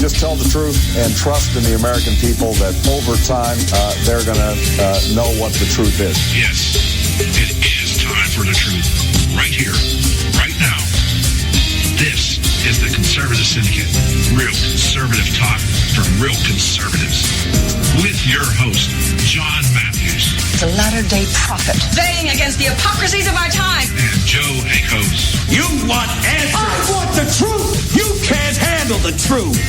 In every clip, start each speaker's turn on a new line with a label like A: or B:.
A: just tell the truth and trust in the American people that over time they're going to know what the truth is.
B: Yes, it is time for the truth. Right here, right now. This is the Conservative Syndicate. Real conservative talk from real conservatives. With your host, John Matthews.
C: The latter-day prophet. Baying against the hypocrisies of our time.
B: And Joe Akos.
D: You want answers. I want the truth. You can't handle the truth.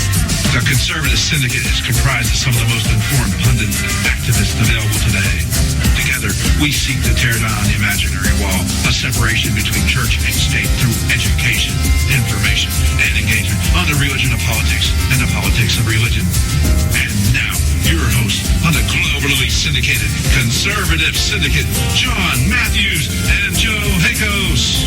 B: The Conservative Syndicate is comprised of some of the most informed pundits and activists available today. Together, we seek to tear down the imaginary wall of separation between church and state through education, information, and engagement on the religion of politics and the politics of religion. And now, your host on the globally syndicated Conservative Syndicate, John Matthews and Joe Akos.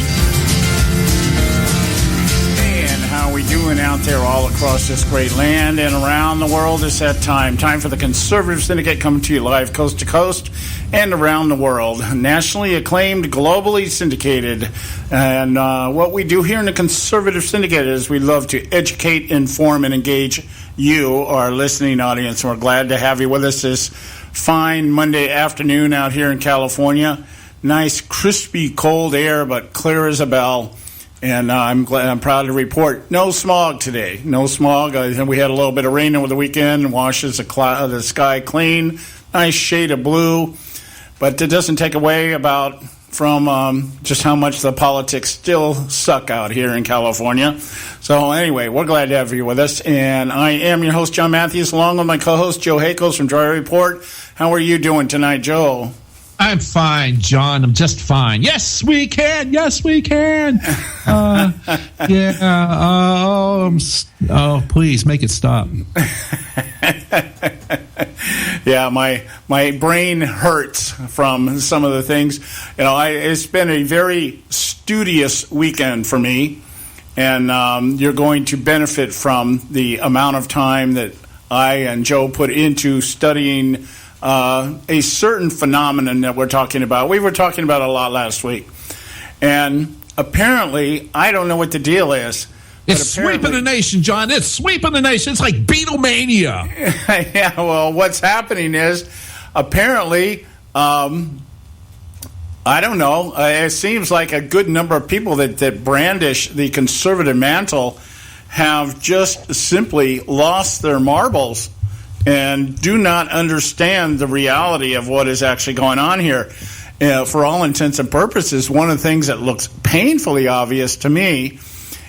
E: And how we doing out there all across this great land and around the world? It's that time for the Conservative Syndicate coming to you live coast to coast and around the world. Nationally acclaimed, globally syndicated. And what we do here in the Conservative Syndicate is we love to educate, inform, and engage you, our listening audience. We're glad to have you with us this fine Monday afternoon out here in California. Nice, crispy, cold air, but clear as a bell. And I'm proud to report no smog today. No smog. We had a little bit of rain over the weekend, washes the sky clean. Nice shade of blue. But it doesn't take away from just how much the politics still suck out here in California. So anyway, we're glad to have you with us. And I am your host, John Matthews, along with my co-host, Joe Akos from Dry Report. How are you doing tonight, Joe?
F: I'm fine, John. I'm just fine. Yes, we can. Yes, we can. Please make it stop.
E: Yeah, my brain hurts from some of the things. It's been a very studious weekend for me, and you're going to benefit from the amount of time that I and Joe put into studying a certain phenomenon that we're talking about. We were talking about a lot last week. And apparently, I don't know what the deal is.
F: It's sweeping the nation, John. It's sweeping the nation. It's like Beatlemania.
E: Yeah, well, what's happening is apparently, I don't know, it seems like a good number of people that brandish the conservative mantle have just simply lost their marbles and do not understand the reality of what is actually going on here. For all intents and purposes, one of the things that looks painfully obvious to me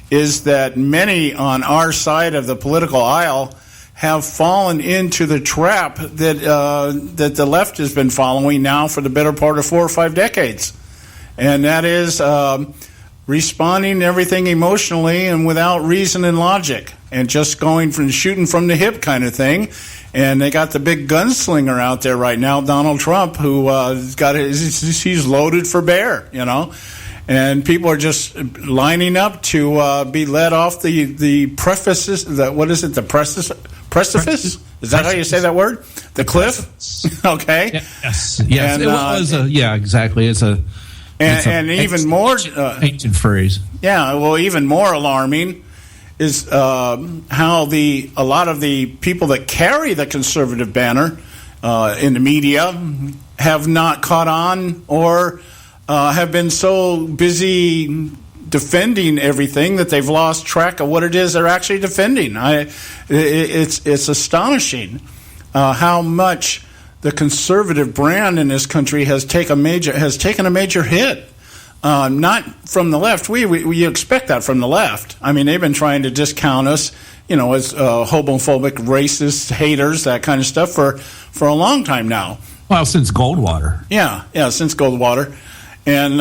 E: is that many on our side of the political aisle have fallen into the trap that the left has been following now for the better part of 4 or 5 decades. And that is responding to everything emotionally and without reason and logic, and just going from shooting from the hip kind of thing. And they got the big gunslinger out there right now, Donald Trump, who he's loaded for bear, and people are just lining up to be led off the precipice. The precipice? Is that how you say that word? The cliff? Okay.
F: Yes. And, it was exactly. It's
E: and even more
F: ancient phrase.
E: Yeah. Well, even more alarming is how a lot of the people that carry the conservative banner in the media have not caught on or have been so busy defending everything that they've lost track of what it is they're actually defending. It's astonishing how much the conservative brand in this country has taken a major hit. Not from the left. We expect that from the left. I mean, they've been trying to discount us, as homophobic, racist, haters, that kind of stuff for a long time now.
F: Well, since Goldwater.
E: Yeah, since Goldwater. And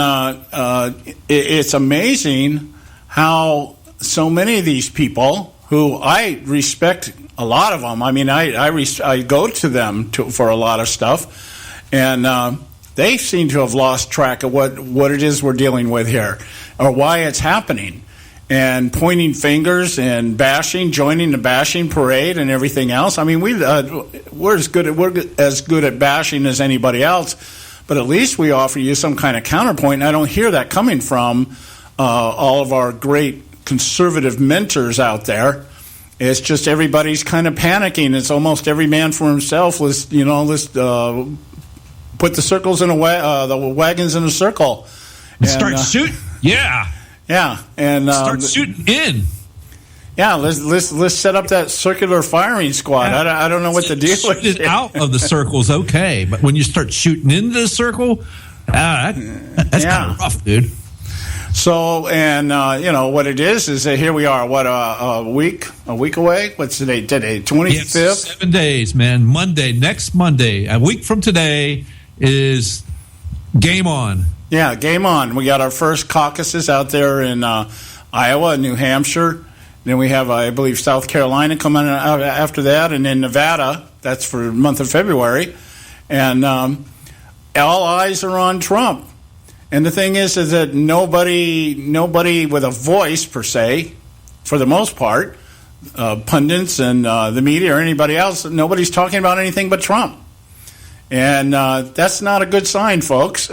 E: it's amazing how so many of these people, who I respect a lot of them, I mean, I go to them for a lot of stuff, and they seem to have lost track of what it is we're dealing with here, or why it's happening, and pointing fingers and bashing, joining the bashing parade and everything else. I mean, we're as good at bashing as anybody else, but at least we offer you some kind of counterpoint. And I don't hear that coming from all of our great conservative mentors out there. It's just everybody's kind of panicking. It's almost every man for himself. Let's put the circles in the wagons in a circle
F: and start shooting. Yeah,
E: and
F: start shooting in.
E: Yeah, let's set up that circular firing squad. I don't know what the deal is.
F: Shoot it out of the circle's okay, but when you start shooting into the circle, that's kind of rough, dude.
E: So, and what it is that here we are. What a week away. What's today? 25th.
F: Yes, 7 days, man. Next Monday, a week from today is game on.
E: Yeah, game on. We got our first caucuses out there in Iowa and New Hampshire. Then we have, I believe, South Carolina coming out after that, and then Nevada. That's for the month of February. And all eyes are on Trump. And the thing is that nobody with a voice, per se, for the most part, pundits and the media or anybody else, nobody's talking about anything but Trump. And that's not a good sign, folks.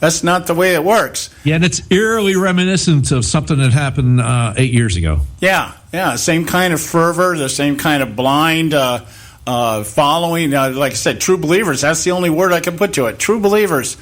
E: That's not the way it works.
F: Yeah, and it's eerily reminiscent of something that happened 8 years ago.
E: Yeah, same kind of fervor, the same kind of blind following. Like I said, true believers, that's the only word I can put to it. True believers.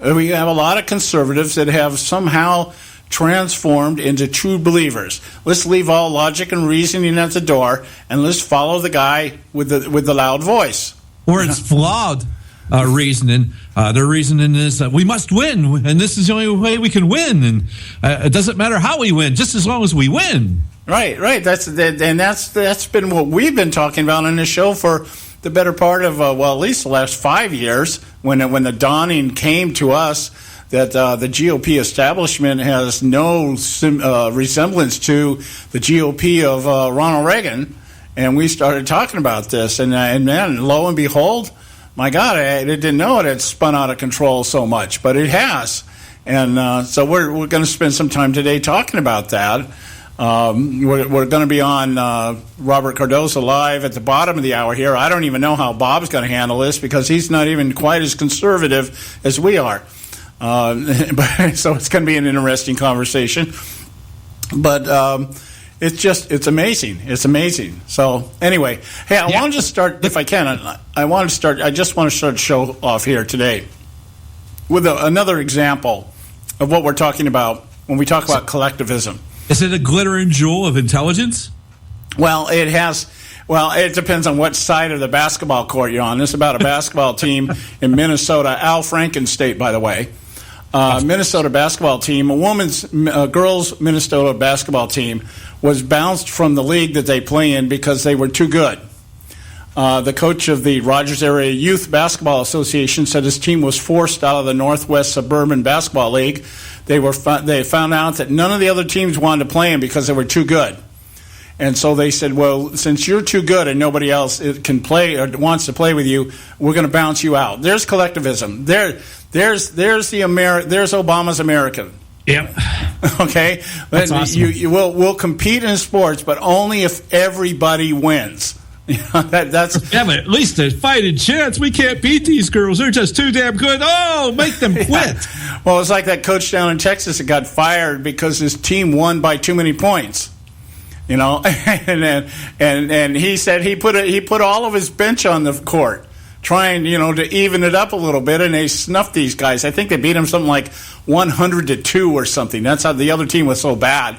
E: We have a lot of conservatives that have somehow transformed into true believers. Let's leave all logic and reasoning at the door, and let's follow the guy with the loud voice.
F: Or it's flawed reasoning. Their reasoning is that we must win, and this is the only way we can win, and it doesn't matter how we win, just as long as we win.
E: Right. That's been what we've been talking about on this show for the better part of at least the last 5 years. When the dawning came to us that the GOP establishment has no resemblance to the GOP of Ronald Reagan. And we started talking about this, and man, lo and behold, my God, I didn't know it had spun out of control so much, but it has. And so we're going to spend some time today talking about that. We're going to be on Robert Cardozo live at the bottom of the hour here. I don't even know how Bob's going to handle this because he's not even quite as conservative as we are. So it's going to be an interesting conversation. But it's amazing. It's amazing. So anyway, hey, I wanted to start, if I can, I just want to start the show off here today with another example of what we're talking about when we talk about collectivism.
F: Is it a glittering jewel of intelligence?
E: Well, it has. Well, it depends on what side of the basketball court you're on. This is about a basketball team in Minnesota, Al Franken State, by the way. Minnesota basketball team, a girls' Minnesota basketball team was bounced from the league that they play in because they were too good. The coach of the Rogers Area Youth Basketball Association said his team was forced out of the Northwest Suburban Basketball League. They found out that none of the other teams wanted to play him because they were too good. And so they said, well, since you're too good and nobody else can play or wants to play with you, we're going to bounce you out. There's collectivism. There's Obama's America.
F: Yep.
E: Okay?
F: That's awesome.
E: We'll compete in sports, but only if everybody wins. That's
F: yeah, but at least a fighting chance. We can't beat these girls. They're just too damn good. Oh, make them quit.
E: Yeah. Well, it's like that coach down in Texas that got fired because his team won by too many points. You know, and he said he put all of his bench on the court, trying to even it up a little bit, and they snuffed these guys. I think they beat them something like 100-2 or something. That's how the other team was so bad,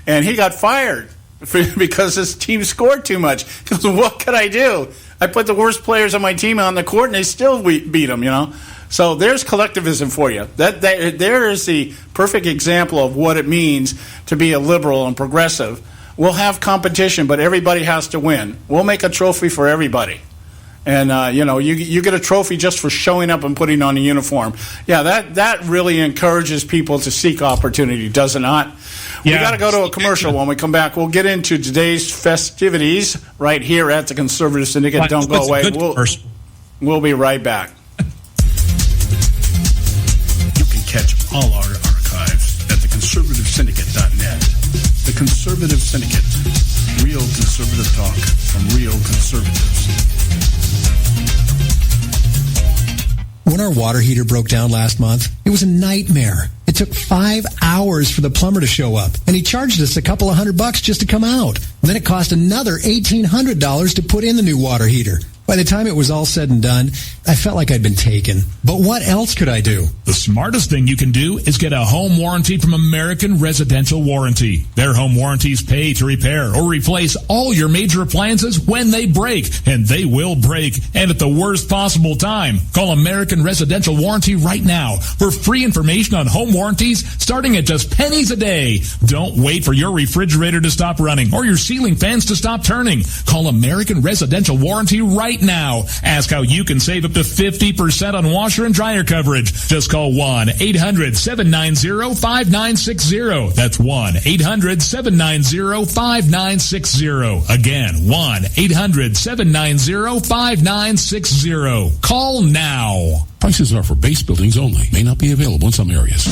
E: and he got fired because his team scored too much. He goes, what could I do? I put the worst players on my team on the court, and they still beat them. So there's collectivism for you. That there is the perfect example of what it means to be a liberal and progressive. We'll have competition, but everybody has to win. We'll make a trophy for everybody. And, you get a trophy just for showing up and putting on a uniform. Yeah, that really encourages people to seek opportunity, does it not? Yeah. We got to go to a commercial. When we come back, we'll get into today's festivities right here at the Conservative Syndicate. Don't go away. We'll be right back.
B: You can catch all our archives at theconservativesyndicate.net. The Conservative Syndicate. Real conservative talk from real conservatives.
G: When our water heater broke down last month, it was a nightmare. It took 5 hours for the plumber to show up, and he charged us a couple of $100 just to come out. And then it cost another $1,800 to put in the new water heater. By the time it was all said and done, I felt like I'd been taken. But what else could I do?
H: The smartest thing you can do is get a home warranty from American Residential Warranty. Their home warranties pay to repair or replace all your major appliances when they break, and they will break, and at the worst possible time. Call American Residential Warranty right now for free information on home warranties starting at just pennies a day. Don't wait for your refrigerator to stop running or your ceiling fans to stop turning. Call American Residential Warranty right now. Ask how you can save up to 50% on washer and dryer coverage. Just call 1-800-790-5960. That's 1-800-790-5960. Again, 1-800-790-5960. Call now.
I: Prices are for base buildings only. May not be available in some areas.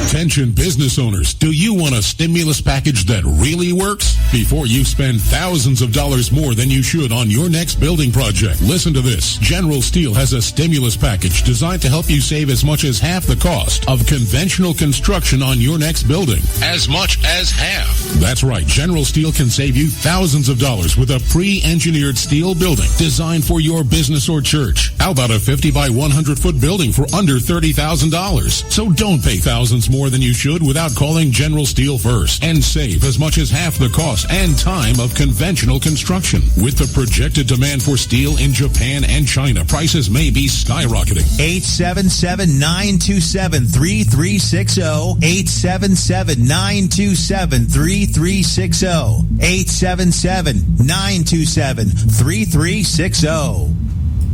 I: Attention business owners, do you want a stimulus package that really works? Before you spend thousands of dollars more than you should on your next building project, listen to this. General Steel has a stimulus package designed to help you save as much as half the cost of conventional construction on your next building. As much as half. That's right. General Steel can save you thousands of dollars with a pre-engineered steel building designed for your business or church. How about a 50 by 100 foot building for under $30,000? So don't pay thousands more than you should without calling General Steel first and save as much as half the cost and time of conventional construction. With the projected demand for steel in Japan and China, prices may be skyrocketing.
J: 877-927-3360. 877-927-3360. 877-927-3360.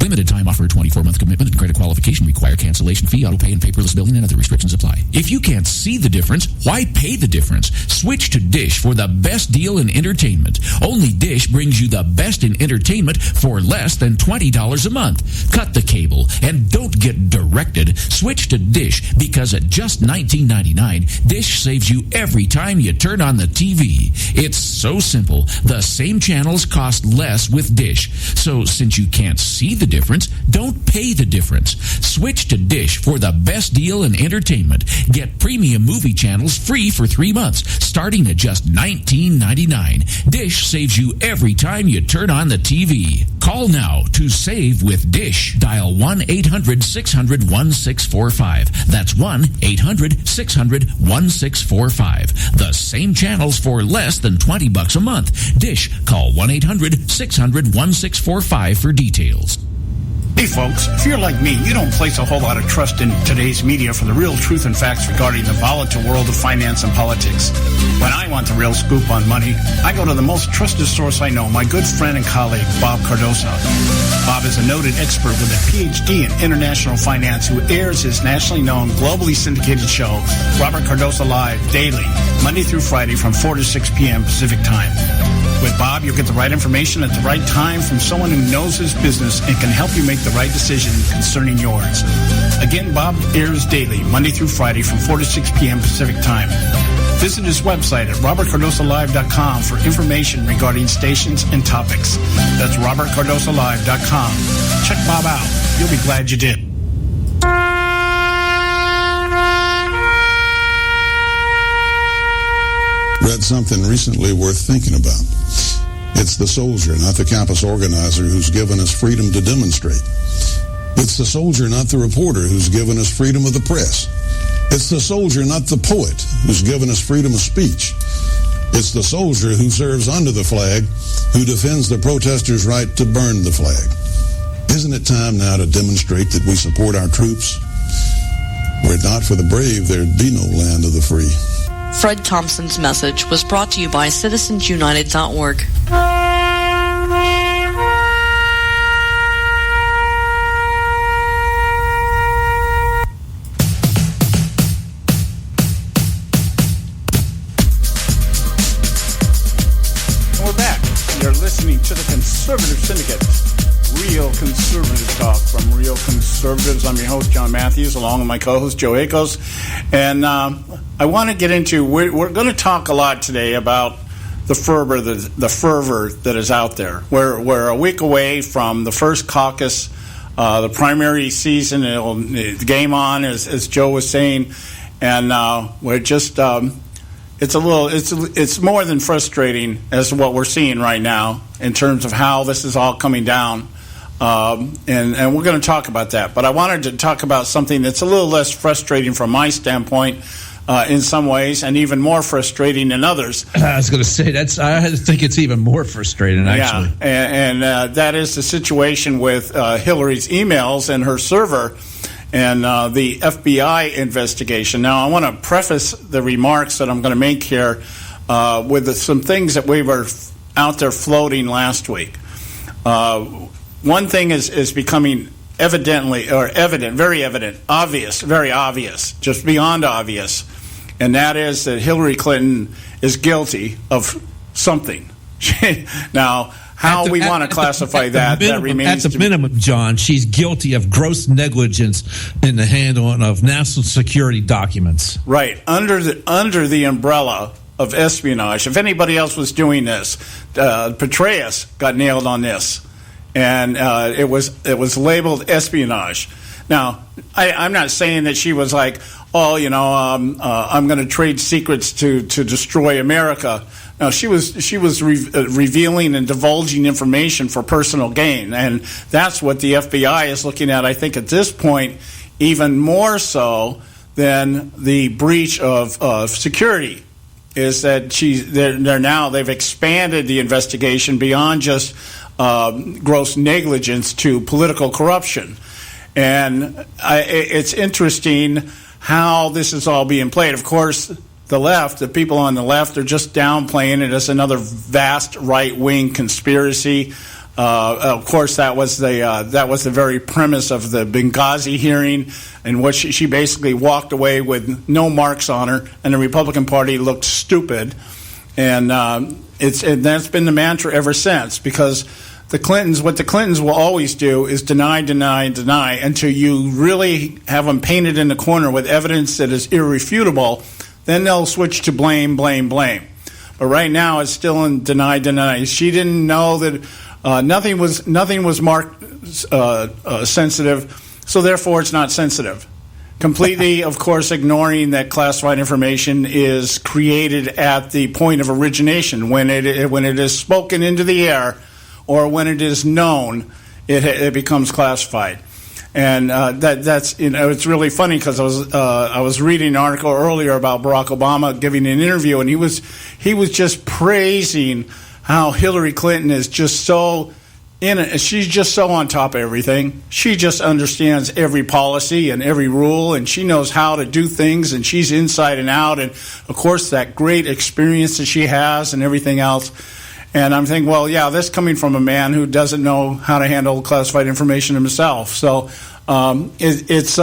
K: Limited time offer, 24-month commitment and credit qualification require cancellation fee, auto pay, and paperless billing, and other restrictions apply. If you can't see the difference, why pay the difference? Switch to Dish for the best deal in entertainment. Only Dish brings you the best in entertainment for less than $20 a month. Cut the cable and don't get directed. Switch to Dish because at just $19.99, Dish saves you every time you turn on the TV. It's so simple. The same channels cost less with Dish. So since you can't see the difference, don't pay the difference. Switch to Dish for the best deal in entertainment. Get premium movie channels free for 3 months, starting at just $19.99. Dish saves you every time you turn on the TV. Call now to save with Dish. Dial 1-800-600-1645. That's 1-800-600-1645. The same channels for less than $20 a month. Dish. Call 1-800-600-1645 for details.
E: Hey folks, if you're like me, you don't place a whole lot of trust in today's media for the real truth and facts regarding the volatile world of finance and politics. When I want the real scoop on money, I go to the most trusted source I know, my good friend and colleague, Bob Cardoso. Bob is a noted expert with a PhD in international finance who airs his nationally known, globally syndicated show, Robert Cardoso Live, daily, Monday through Friday from 4 to 6 p.m. Pacific Time. With Bob, you'll get the right information at the right time from someone who knows his business and can help you make the right decision concerning yours. Again, Bob airs daily, Monday through Friday from 4 to 6 p.m. Pacific Time. Visit his website at robertcardosolive.com for information regarding stations and topics. That's robertcardosolive.com. Check Bob out. You'll be glad you did.
L: Read something recently worth thinking about. It's the soldier, not the campus organizer, who's given us freedom to demonstrate. It's the soldier, not the reporter, who's given us freedom of the press. It's the soldier, not the poet, who's given us freedom of speech. It's the soldier who serves under the flag, who defends the protesters' right to burn the flag. Isn't it time now to demonstrate that we support our troops? Were it not for the brave, there'd be no land of the free.
M: Fred Thompson's message was brought to you by citizensunited.org.
E: And we're back. You're listening to the Conservative Syndicate. Real conservative talk from Real Conservatives. I'm your host, John Matthews, along with my co-host, Joe Akos. And I want to get into, we're going to talk a lot today about the fervor that is out there. We're a week away from the first caucus The primary season, game on, as Joe was saying, and we're just it's more than frustrating as to what we're seeing right now in terms of how this is all coming down. And we're going to talk about that. But I wanted to talk about something that's a little less frustrating from my standpoint in some ways, and even more frustrating in others.
F: I was going to say, I think it's even more frustrating, actually.
E: Yeah, and that is the situation with Hillary's emails and her server and the FBI investigation. Now, I want to preface the remarks that I'm going to make here with some things that we were out there floating last week. One thing is becoming very evident, obvious, very obvious, just beyond obvious, and that is that Hillary Clinton is guilty of something. Now, how we want to classify that remains
F: at the minimum, John. She's guilty of gross negligence in the handling of national security documents.
E: Right, under the umbrella of espionage. If anybody else was doing this, Petraeus got nailed on this. And it was labeled espionage. Now, I'm not saying that she was like, I'm going to trade secrets to destroy America. No, she was revealing and divulging information for personal gain, and that's what the FBI is looking at. I think at this point, even more so than the breach of security, is that they've expanded the investigation beyond just gross negligence to political corruption. And it's interesting how this is all being played. Of course, the people on the left are just downplaying it as another vast right-wing conspiracy. Of course, that was the very premise of the Benghazi hearing, in which she basically walked away with no marks on her, and the Republican Party looked stupid. And that's been the mantra ever since, because what the Clintons will always do is deny until you really have them painted in the corner with evidence that is irrefutable. Then they'll switch to blame. But right now it's still in deny. She didn't know that nothing was marked sensitive, so therefore it's not sensitive. Completely, of course, ignoring that classified information is created at the point of origination. When it is spoken into the air, or when it is known, it becomes classified. And that's it's really funny, because I was reading an article earlier about Barack Obama giving an interview, and he was just praising how Hillary Clinton is just so she's just so on top of everything. She just understands every policy and every rule, and she knows how to do things, and she's inside and out, and of course that great experience that she has and everything else. And I'm thinking, well, yeah, this coming from a man who doesn't know how to handle classified information himself. So it's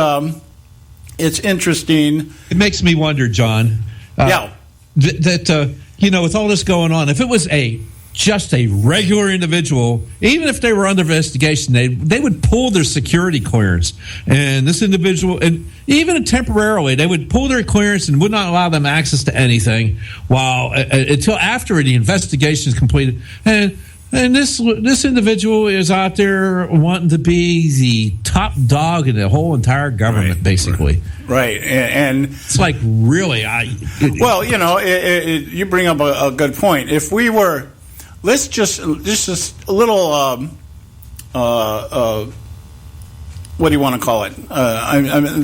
E: interesting.
F: It makes me wonder, John. That with all this going on, if it was just a regular individual, even if they were under investigation, they would pull their security clearance. And this individual, and even temporarily, they would pull their clearance and would not allow them access to anything until after the investigation is completed. And this individual is out there wanting to be the top dog in the whole entire government, basically.
E: Right. And
F: it's like, really,
E: you bring up a good point. If we were, let's just a little, what do you want to call it?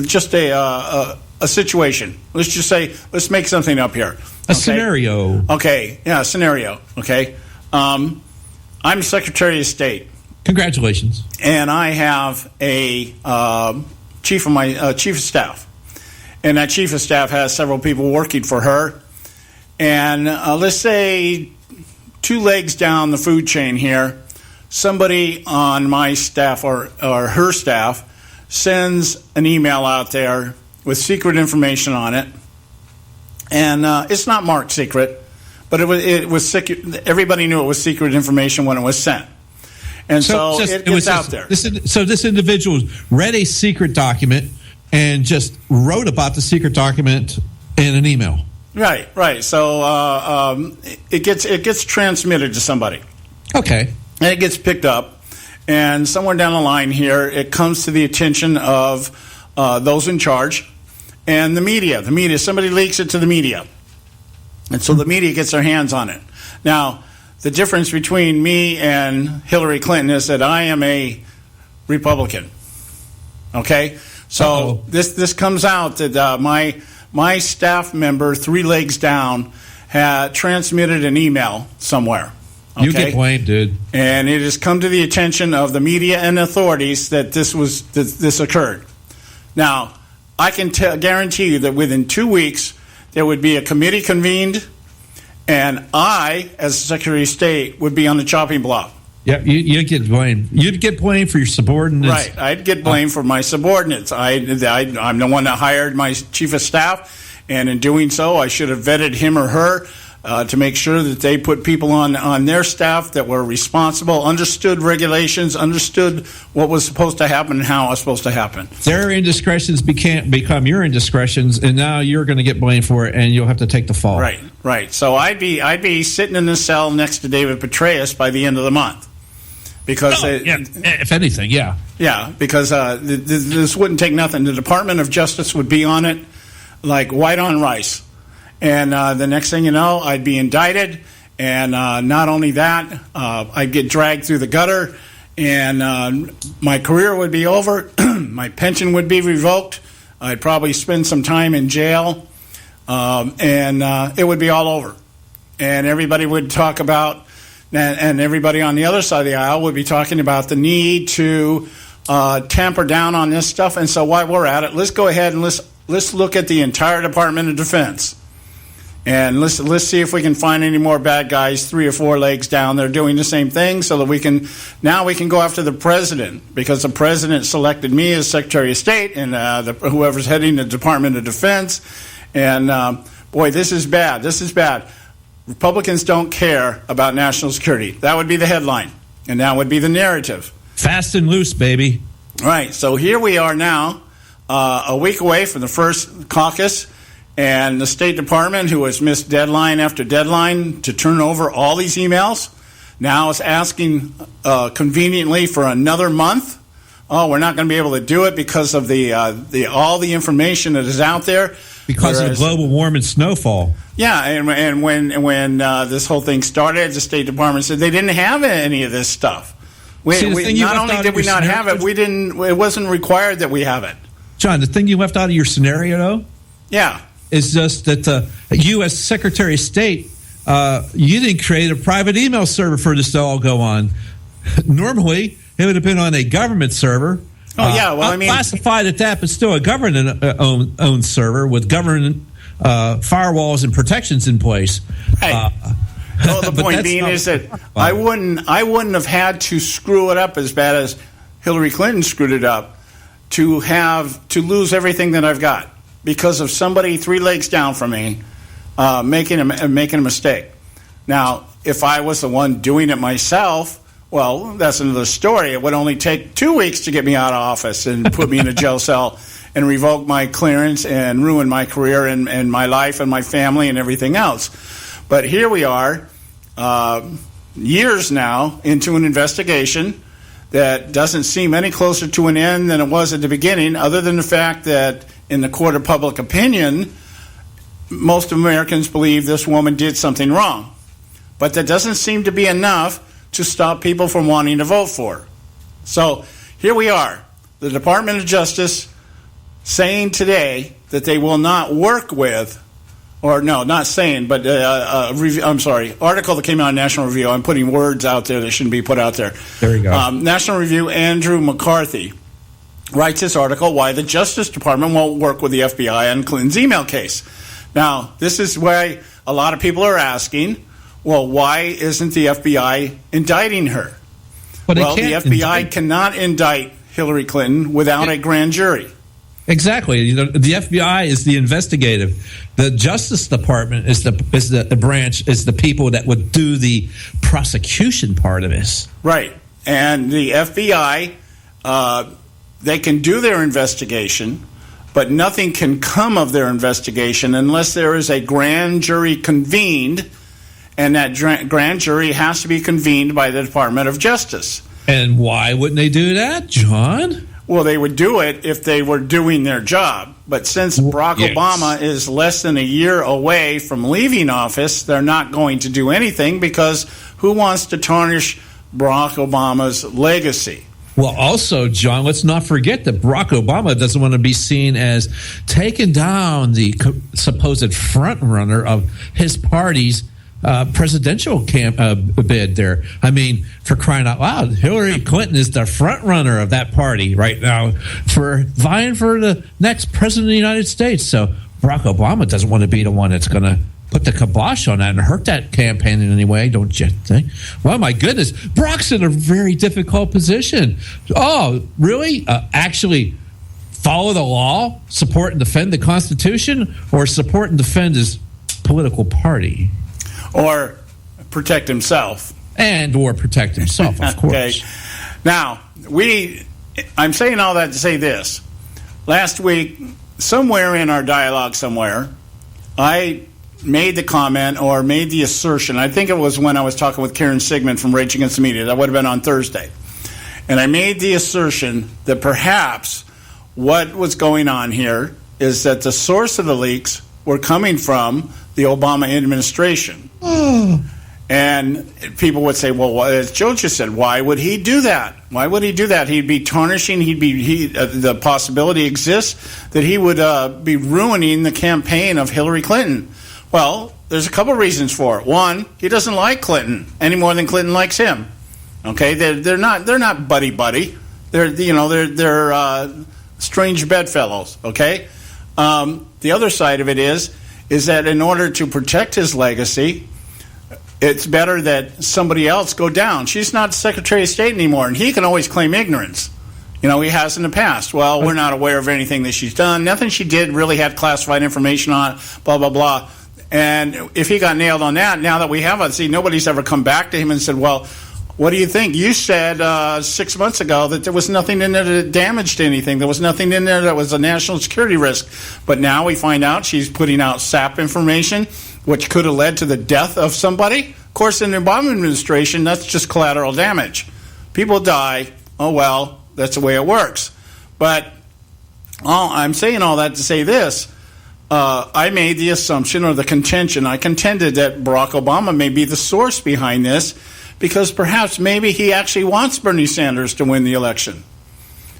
E: Just a situation. Let's just say, let's make something up here.
F: A scenario.
E: Okay. Yeah, a scenario. Okay. I'm Secretary of State.
F: Congratulations.
E: And I have a chief of staff, and that chief of staff has several people working for her. And let's say 2 legs down the food chain here, somebody on my staff or her staff sends an email out there with secret information on it, and it's not marked secret, but it was everybody knew it was secret information when it was sent. And so it gets out there.
F: This individual read a secret document and just wrote about the secret document in an email.
E: Right. So it gets transmitted to somebody.
F: Okay.
E: And it gets picked up. and somewhere down the line here, it comes to the attention of those in charge and the media. Somebody leaks it to the media, and so the media gets their hands on it. Now, the difference between me and Hillary Clinton is that I am a Republican. Okay, so this comes out that my staff member, 3 legs down, had transmitted an email somewhere. Okay?
F: You get blamed, dude.
E: And it has come to the attention of the media and authorities that this occurred. Now, I can guarantee you that within 2 weeks there would be a committee convened, and I, as Secretary of State, would be on the chopping block.
F: Yeah, you'd get blamed. You'd get blamed for your subordinates.
E: Right, I'd get blamed for my subordinates. I'm the one that hired my chief of staff, and in doing so, I should have vetted him or her to make sure that they put people on their staff that were responsible, understood regulations, understood what was supposed to happen and how it was supposed to happen.
F: Their indiscretions become your indiscretions, and now you're going to get blamed for it, and you'll have to take the fall.
E: Right. So I'd be sitting in the cell next to David Petraeus by the end of the month, because
F: if anything,
E: because this wouldn't take nothing. The Department of Justice would be on it like white on rice. And the next thing you know, I'd be indicted, and not only that, I'd get dragged through the gutter, and my career would be over. My pension would be revoked. I'd probably spend some time in jail, and it would be all over. And everybody would talk about, and everybody on the other side of the aisle would be talking about the need to tamper down on this stuff. And so while we're at it, let's go ahead and let's look at the entire Department of Defense. And let's see if we can find any more bad guys 3 or 4 legs down. They're doing the same thing, so that we can go after the president, because the president selected me as Secretary of State and whoever's heading the Department of Defense. And boy, this is bad. This is bad. Republicans don't care about national security. That would be the headline, and that would be the narrative.
F: Fast and loose, baby.
E: Right. So here we are now, a week away from the first caucus. And the State Department, who has missed deadline after deadline to turn over all these emails, now is asking conveniently for another month. Oh, we're not going to be able to do it because of all the information that is out there.
F: Because of global warming snowfall.
E: Yeah, and when this whole thing started, the State Department said they didn't have any of this stuff. Not only did we not have it, it wasn't required that we have it.
F: John, the thing you left out of your scenario, though?
E: Yeah.
F: Is just that you, as Secretary of State, you didn't create a private email server for this to all go on. Normally, it would have been on a government server.
E: Oh, yeah. Well, I mean,
F: classified at that, but still a government-owned server with government firewalls and protections in place.
E: Hey. The point being is that I wouldn't have had to screw it up as bad as Hillary Clinton screwed it up to lose everything that I've got, because of somebody 3 legs down from me making a mistake. Now, if I was the one doing it myself, well, that's another story. It would only take 2 weeks to get me out of office and put me in a jail cell and revoke my clearance and ruin my career and my life and my family and everything else. But here we are, years now into an investigation that doesn't seem any closer to an end than it was at the beginning, other than the fact that in the court of public opinion, most Americans believe this woman did something wrong. But that doesn't seem to be enough to stop people from wanting to vote for her. So here we are, the Department of Justice saying today that they will not work with, or no, not saying, but article that came out in National Review. I'm putting words out there that shouldn't be put out there.
F: There you go.
E: National Review, Andrew McCarthy writes this article, Why the Justice Department Won't Work with the FBI on Clinton's email case. Now, this is why a lot of people are asking, well, why isn't the FBI indicting her? Well, the FBI cannot indict Hillary Clinton without a grand jury.
F: Exactly. The FBI is the investigative. The Justice Department is the branch, is the people that would do the prosecution part of this.
E: Right. And the FBI, they can do their investigation, but nothing can come of their investigation unless there is a grand jury convened, and that grand jury has to be convened by the Department of Justice.
F: And why wouldn't they do that, John?
E: Well, they would do it if they were doing their job. But since Barack Obama is less than a year away from leaving office, they're not going to do anything because who wants to tarnish Barack Obama's legacy?
F: Well, also, John, let's not forget that Barack Obama doesn't want to be seen as taking down the supposed front runner of his party's presidential bid there. I mean, for crying out loud, Hillary Clinton is the front runner of that party right now for vying for the next president of the United States. So Barack Obama doesn't want to be the one that's going to put the kibosh on that and hurt that campaign in any way, don't you think? Well, my goodness, Barack's in a very difficult position. Oh, really? Actually follow the law, support and defend the Constitution, or support and defend his political party?
E: Or protect himself.
F: Or protect himself, of course.
E: Okay. Now, I'm saying all that to say this. Last week, somewhere in our dialogue somewhere, I made the comment or made the assertion, I think it was when I was talking with Karen Sigmund from Rage Against the Media, that would have been on Thursday, and I made the assertion that perhaps what was going on here is that the source of the leaks were coming from the Obama administration. And people would say, well, as Joe just said, why would he do that? Why would he do that? He'd be tarnishing, the possibility exists that he would be ruining the campaign of Hillary Clinton. Well, there's a couple reasons for it. One, he doesn't like Clinton any more than Clinton likes him. Okay, they're not buddy. They're strange bedfellows. Okay, the other side of it is that in order to protect his legacy, it's better that somebody else go down. She's not Secretary of State anymore, and he can always claim ignorance. He has in the past. Well, we're not aware of anything that she's done. Nothing she did really had classified information on it, blah, blah, blah. And if he got nailed on that, now that we have it, see, nobody's ever come back to him and said, well, what do you think? You said 6 months ago that there was nothing in there that damaged anything. There was nothing in there that was a national security risk. But now we find out she's putting out SAP information, which could have led to the death of somebody. Of course, in the Obama administration, that's just collateral damage. People die. Oh, well, that's the way it works. But I'm saying all that to say this. I made the assumption or the contention. I contended that Barack Obama may be the source behind this because perhaps maybe he actually wants Bernie Sanders to win the election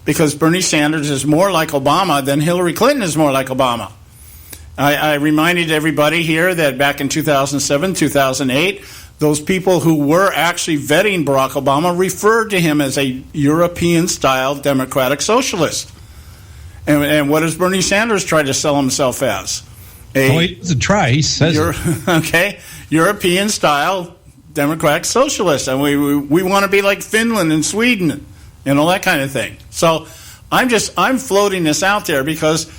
E: because Bernie Sanders is more like Obama than Hillary Clinton is more like Obama. I reminded everybody here that back in 2007, 2008, those people who were actually vetting Barack Obama referred to him as a European-style democratic socialist. And what does Bernie Sanders try to sell himself as?
F: He doesn't try. He says
E: okay, European-style democratic socialist. And we want to be like Finland and Sweden and all that kind of thing. So I'm floating this out there because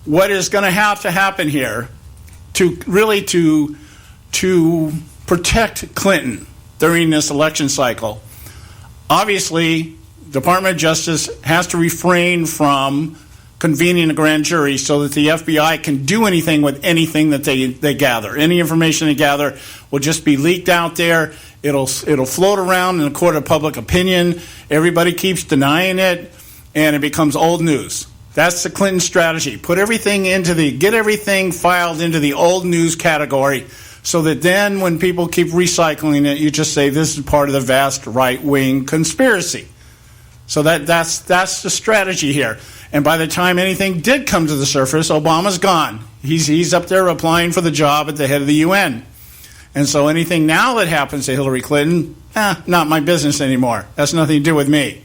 E: what is going to have to happen here to protect Clinton during this election cycle, obviously Department of Justice has to refrain from convening a grand jury so that the FBI can do anything with anything that they gather. Any information they gather will just be leaked out there. It'll float around in the court of public opinion. Everybody keeps denying it, and it becomes old news. That's the Clinton strategy. Get everything filed into the old news category so that then when people keep recycling it, you just say this is part of the vast right-wing conspiracy. So that's the strategy here. And by the time anything did come to the surface, Obama's gone. He's up there applying for the job at the head of the UN. And so anything now that happens to Hillary Clinton, not my business anymore. That's nothing to do with me.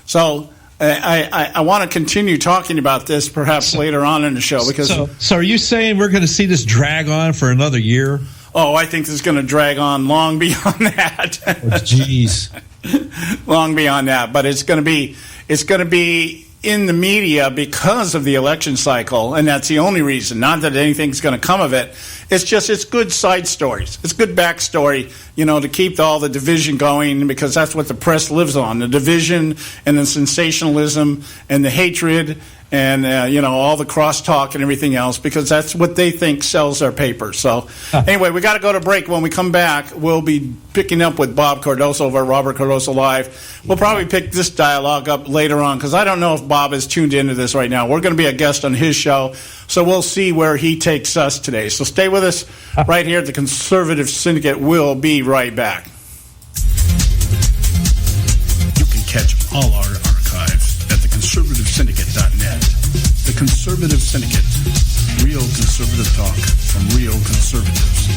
E: So I want to continue talking about this perhaps later on in the show.
F: So are you saying we're going to see this drag on for another year?
E: Oh, I think this is going to drag on long beyond that.
F: Jeez.
E: Long beyond that. But it's going to be in the media because of the election cycle, and that's the only reason. Not that anything's going to come of it. It's good side stories. It's good backstory, to keep all the division going, because that's what the press lives on, the division and the sensationalism and the hatred and, all the crosstalk and everything else, because that's what they think sells their paper. So anyway, we got to go to break. When we come back, we'll be picking up with Bob Cardoso over at Robert Cardoso Live. We'll probably pick this dialogue up later on, because I don't know if Bob is tuned into this right now. We're going to be a guest on his show, so we'll see where he takes us today. So stay with us right here at the Conservative Syndicate. We'll be right back.
B: You can catch all our archives at theconservativesyndicate.net. The Conservative Syndicate. Real conservative talk from real conservatives.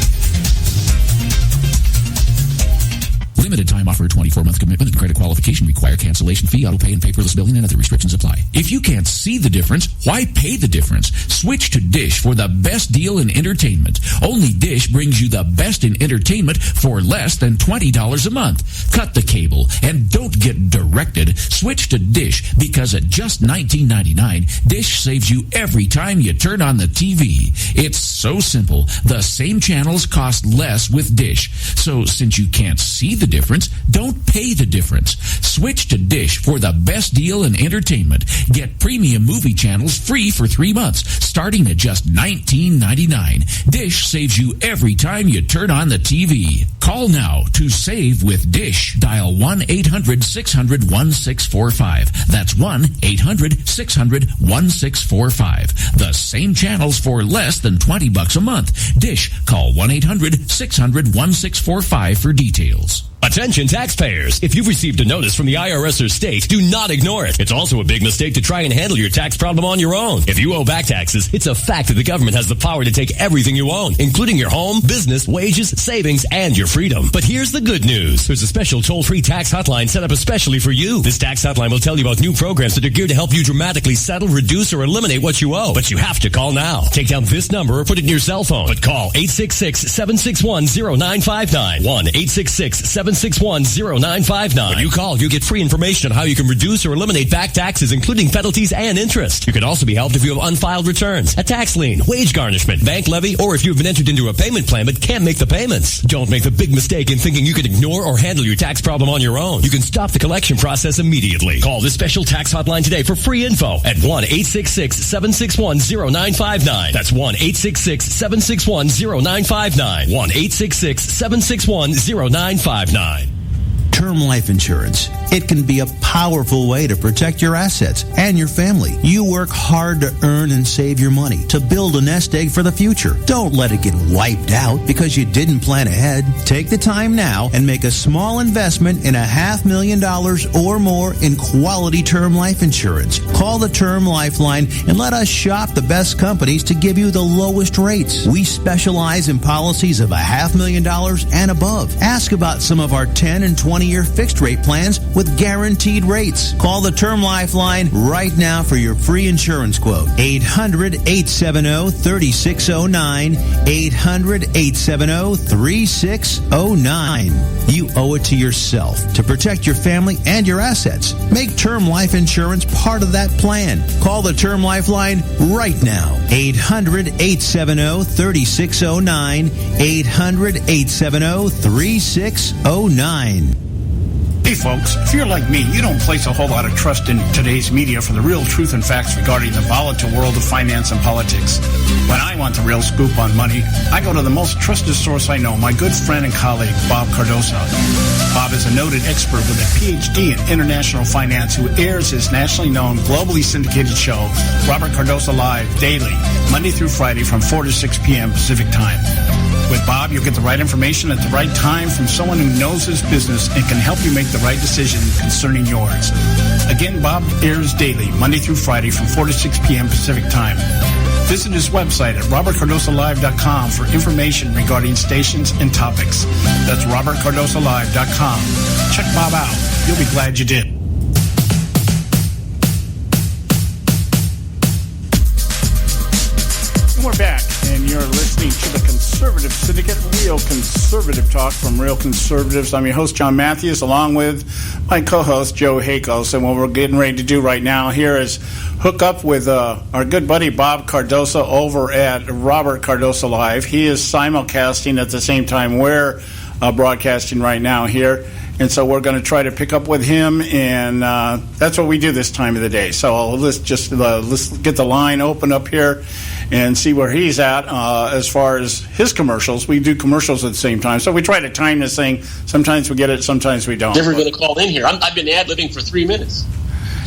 K: Limited time offer, 24-month commitment and credit qualification require cancellation fee, auto pay, and paperless billing, and other restrictions apply. If you can't see the difference, why pay the difference? Switch to Dish for the best deal in entertainment. Only Dish brings you the best in entertainment for less than $20 a month. Cut the cable and don't get directed. Switch to Dish, because at just $19.99, Dish saves you every time you turn on the TV. It's so simple. The same channels cost less with Dish. So since you can't see the difference, don't pay the difference. Switch to Dish for the best deal in entertainment. Get premium movie channels free for 3 months, starting at just $19.99. Dish saves you every time you turn on the TV. Call now to save with Dish. Dial 1-800-600-1645. That's 1-800-600-1645. The same channels for less than $20 a month. Dish. Call 1-800-600-1645 for details.
N: Attention taxpayers. If you've received a notice from the IRS or state, do not ignore it. It's also a big mistake to try and handle your tax problem on your own. If you owe back taxes, it's a fact that the government has the power to take everything you own, including your home, business, wages, savings, and your freedom. But here's the good news. There's a special toll-free tax hotline set up especially for you. This tax hotline will tell you about new programs that are geared to help you dramatically settle, reduce, or eliminate what you owe. But you have to call now. Take down this number or put it in your cell phone. But call 866-761-0959. 1-866-761-0959. When you call, you get free information on how you can reduce or eliminate back taxes, including penalties and interest. You can also be helped if you have unfiled returns, a tax lien, wage garnishment, bank levy, or if you've been entered into a payment plan but can't make the payments. Don't make the big mistake in thinking you can ignore or handle your tax problem on your own. You can stop the collection process immediately. Call this special tax hotline today for free info at 1-866-761-0959. That's 1-866-761-0959. 1-866-761-0959.
J: Term life insurance. It can be a powerful way to protect your assets and your family. You work hard to earn and save your money to build a nest egg for the future. Don't let it get wiped out because you didn't plan ahead. Take the time now and make a small investment in $500,000 or more in quality term life insurance. Call the Term Lifeline and let us shop the best companies to give you the lowest rates. We specialize in policies of $500,000 and above. Ask about some of our 10 and 20-year fixed rate plans with guaranteed rates. Call the Term Lifeline right now for your free insurance quote. 800-870-3609. 800-870-3609. You owe it to yourself to protect your family and your assets. Make term life insurance part of that plan. Call the Term Lifeline right now. 800-870-3609. 800-870-3609.
E: Hey folks, if you're like me, you don't place a whole lot of trust in today's media for the real truth and facts regarding the volatile world of finance and politics. When I want the real scoop on money, I go to the most trusted source I know, my good friend and colleague, Bob Cardoso. Bob is a noted expert with a PhD in international finance who airs his nationally known, globally syndicated show, Robert Cardoso Live, daily, Monday through Friday from 4 to 6 p.m. Pacific Time. With Bob, you'll get the right information at the right time from someone who knows his business and can help you make the right decision concerning yours. Again, Bob airs daily, Monday through Friday from 4 to 6 p.m. Pacific Time. Visit his website at robertcardosolive.com for information regarding stations and topics. That's robertcardosolive.com. Check Bob out. You'll be glad you did. We're back, and you're listening to the Conservative Conservative Syndicate, real conservative talk from real conservatives. I'm your host, John Matthews, along with my co-host, Joe Hakos. And what we're getting ready to do right now here is hook up with our good buddy, Bob Cardosa, over at Robert Cardosa Live. He is simulcasting at the same time we're broadcasting right now here. And so we're going to try to pick up with him, and that's what we do this time of the day. So let's get the line open up here and see where he's at as far as his commercials. We do commercials at the same time, so we try to time this thing. Sometimes we get it, sometimes we don't.
O: Never going to call in here. I've been ad-libbing for 3 minutes.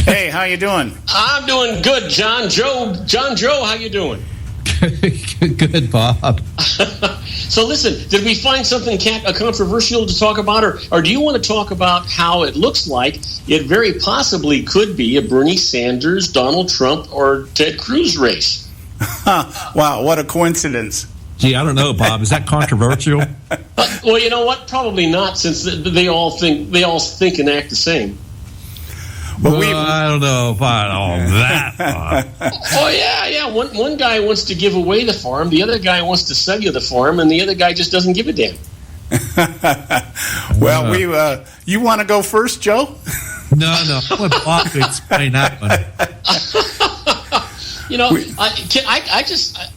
E: Hey, how you doing?
O: I'm doing good, John Joe, how you doing?
F: Good, Bob.
O: So listen, did we find something controversial to talk about, or do you want to talk about how it looks like it very possibly could be a Bernie Sanders, Donald Trump, or Ted Cruz race?
E: Wow, what a coincidence.
F: Gee, I don't know, Bob. Is that controversial?
O: Well, you know what? Probably not, since they all think and act the same.
F: Well, I don't know about all that, Bob.
O: Oh, yeah. One guy wants to give away the farm, the other guy wants to sell you the farm, and the other guy just doesn't give a damn.
E: Well, you want to go first, Joe?
F: No. I want Bob to explain that one.
O: You know,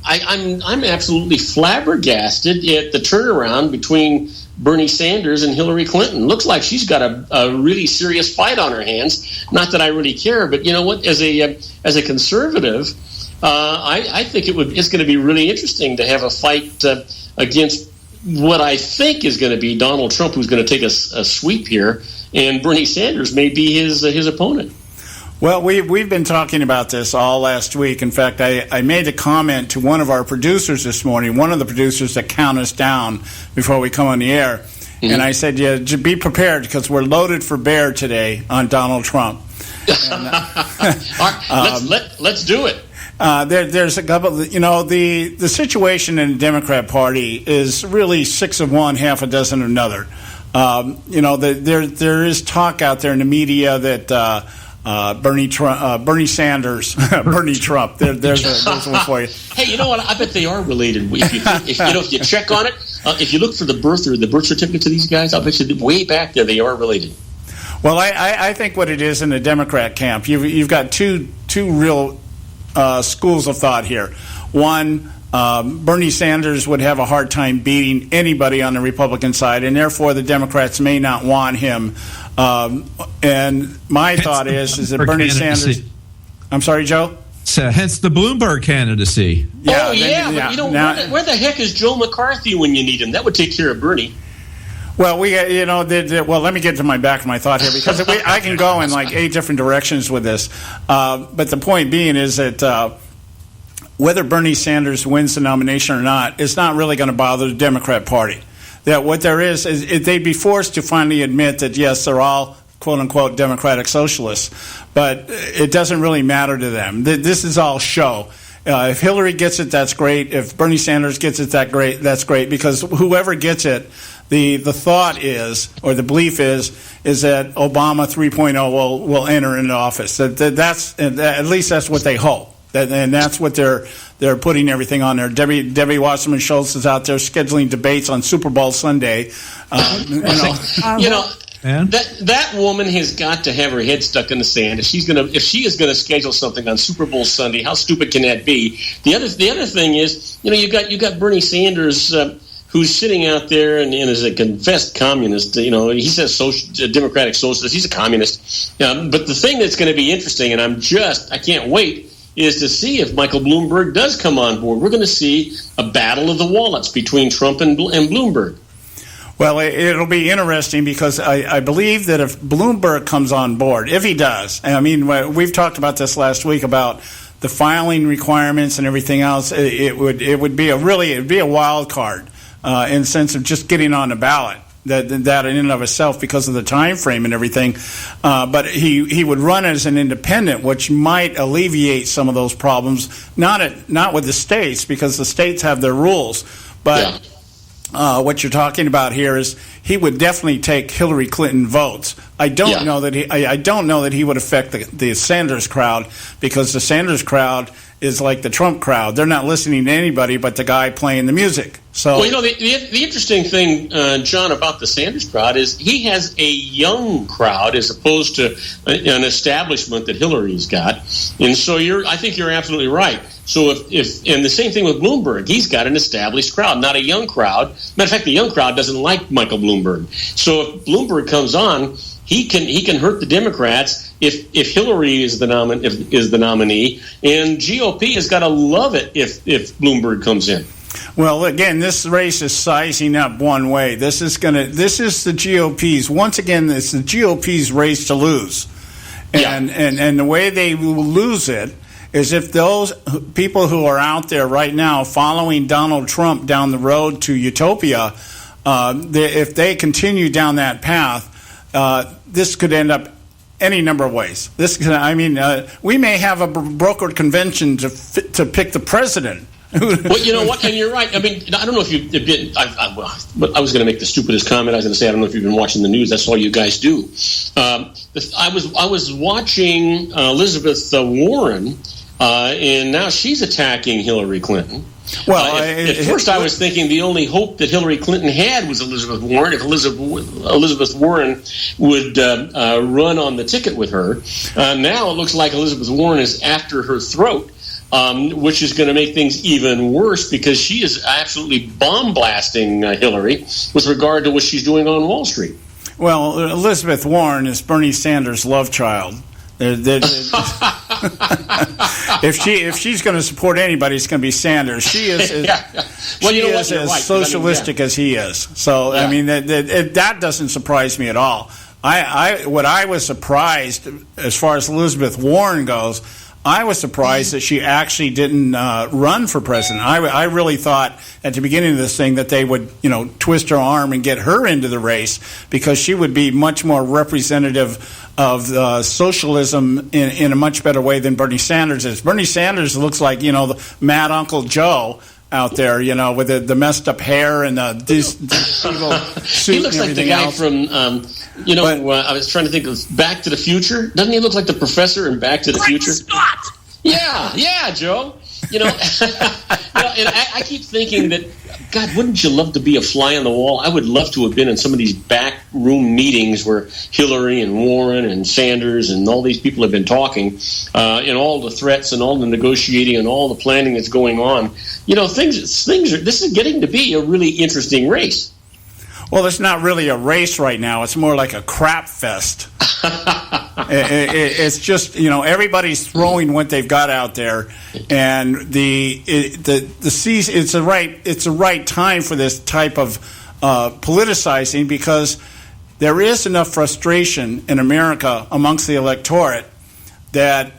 O: I'm absolutely flabbergasted at the turnaround between Bernie Sanders and Hillary Clinton. Looks like she's got a really serious fight on her hands. Not that I really care, but you know what? As a conservative, I think it's going to be really interesting to have a fight against what I think is going to be Donald Trump, who's going to take a sweep here, and Bernie Sanders may be his opponent.
E: Well, we've been talking about this all last week. In fact, I made a comment to one of our producers this morning, one of the producers that count us down before we come on the air. Mm-hmm. And I said, yeah, be prepared because we're loaded for bear today on Donald Trump. And,
O: let's do it.
E: There's a couple, the situation in the Democrat Party is really 6 of one, half a dozen of another. There is talk out there in the media that Bernie Sanders, Bernie Trump. There's one for you.
O: Hey, you know what? I bet they are related. If you check on it, if you look for the birth certificates of these guys, I'll bet you way back there they are related.
E: Well, I think what it is in the Democrat camp, you've got two real schools of thought here. One, Bernie Sanders would have a hard time beating anybody on the Republican side, and therefore the Democrats may not want him. And my thought is that Bernie Sanders. I'm sorry, Joe?
F: So, hence the Bloomberg candidacy.
O: But where the heck is Joe McCarthy when you need him? That would take care of Bernie.
E: Well, let me get to my back of my thought here because I can go in like 8 different directions with this. But the point being is that whether Bernie Sanders wins the nomination or not, it's not really going to bother the Democrat Party. That what there is they'd be forced to finally admit that, yes, they're all, quote-unquote, democratic socialists, but it doesn't really matter to them. This is all show. If Hillary gets it, that's great. If Bernie Sanders gets it, that's great, because whoever gets it, the thought is, or the belief is that Obama 3.0 will enter into office. That's at least that's what they hope. And that's what they're putting everything on there. Debbie Wasserman Schultz is out there scheduling debates on Super Bowl Sunday.
O: That woman has got to have her head stuck in the sand. If she is gonna schedule something on Super Bowl Sunday, how stupid can that be? The other thing is, you got Bernie Sanders. Who's sitting out there and is a confessed communist. He says democratic socialist. He's a communist. But the thing that's going to be interesting, and I can't wait, is to see if Michael Bloomberg does come on board. We're going to see a battle of the wallets between Trump and Bloomberg.
E: Well, it'll be interesting because I believe that if Bloomberg comes on board, if he does, I mean, we've talked about this last week about the filing requirements and everything else. It would be a wild card. In the sense of just getting on the ballot, that in and of itself because of the time frame and everything. But he would run as an independent, which might alleviate some of those problems. Not with the states, because the states have their rules. But what you're talking about here is he would definitely take Hillary Clinton votes. I don't know that he would affect the Sanders crowd, because the Sanders crowd is like the Trump crowd. They're not listening to anybody but the guy playing the music. So,
O: well, the interesting thing, John, about the Sanders crowd is he has a young crowd as opposed to an establishment that Hillary's got, and so I think you're absolutely right. So if and the same thing with Bloomberg, he's got an established crowd, not a young crowd. Matter of fact, the young crowd doesn't like Michael Bloomberg. So if Bloomberg comes on, he can hurt the Democrats if Hillary is the nominee, and GOP has got to love it if Bloomberg comes in.
E: Well, again, this race is sizing up one way. This is the GOP's. Once again, it's the GOP's race to lose, and the way they will lose it is if those people who are out there right now following Donald Trump down the road to utopia, if they continue down that path, this could end up any number of ways. We may have a brokered convention to pick the president.
O: Well, you know what, and you're right. I mean, I don't know if you've been. I was going to make the stupidest comment. I was going to say I don't know if you've been watching the news. That's all you guys do. I was watching Elizabeth Warren, and now she's attacking Hillary Clinton. Well, at first I was thinking the only hope that Hillary Clinton had was Elizabeth Warren. If Elizabeth Warren would run on the ticket with her, now it looks like Elizabeth Warren is after her throat. Which is going to make things even worse because she is absolutely bomb blasting Hillary with regard to what she's doing on Wall Street.
E: Well, Elizabeth Warren is Bernie Sanders' love child. If she's going to support anybody, it's going to be Sanders. She is as socialistic as he is. So I mean that doesn't surprise me at all. What I was surprised as far as Elizabeth Warren goes. I was surprised that she actually didn't run for president. I really thought at the beginning of this thing that they would, twist her arm and get her into the race because she would be much more representative of socialism in a much better way than Bernie Sanders is. Bernie Sanders looks like, the mad Uncle Joe out there, with the messed up hair and this evil suit.
O: He looks
E: and
O: like the guy from, I was trying to think of Back to the Future. Doesn't he look like the professor in Back to the Future?
C: Scott!
O: Yeah, Joe. And I keep thinking that, God, wouldn't you love to be a fly on the wall? I would love to have been in some of these backroom meetings where Hillary and Warren and Sanders and all these people have been talking, and all the threats and all the negotiating and all the planning that's going on. This is getting to be a really interesting race.
E: Well, it's not really a race right now. It's more like a crap fest. It's just everybody's throwing what they've got out there, and it's the right time for this type of politicizing because there is enough frustration in America amongst the electorate that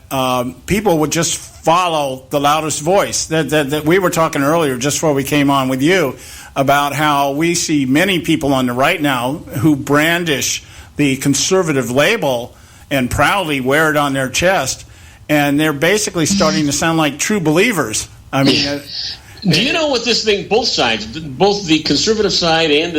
E: people would just follow the loudest voice. That we were talking earlier, just before we came on with you, about how we see many people on the right now who brandish the conservative label and proudly wear it on their chest, and they're basically starting to sound like true believers. I mean,
O: do you know what this thing? Both sides, both the conservative side and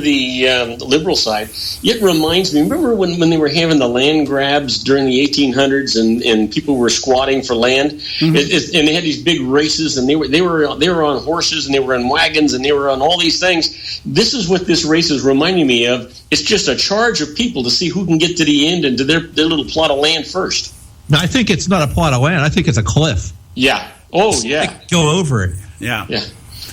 O: the liberal side. It reminds me. Remember when they were having the land grabs during the 1800s, and people were squatting for land, and they had these big races, and they were on horses, and they were on wagons, and they were on all these things. This is what this race is reminding me of. It's just a charge of people to see who can get to the end and to their little plot of land first.
F: No, I think it's not a plot of land. I think it's a cliff.
O: Yeah. Oh, yeah.
F: Go over it.
E: Yeah.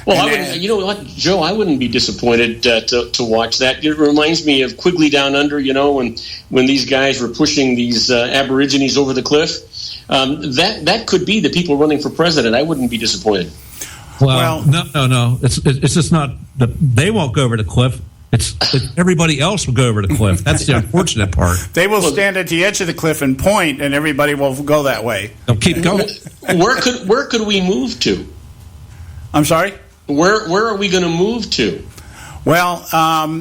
O: Well, you know what, Joe? I wouldn't be disappointed to watch that. It reminds me of Quigley Down Under. When these guys were pushing these Aborigines over the cliff. That could be the people running for president. I wouldn't be disappointed.
F: Well, no. It's just not. They won't go over the cliff. It's everybody else will go over the cliff. That's the unfortunate part.
E: They will stand at the edge of the cliff and point, and everybody will go that way.
F: They'll keep going.
O: Where could we move to?
E: I'm sorry?
O: Where are we going to move to?
E: Well,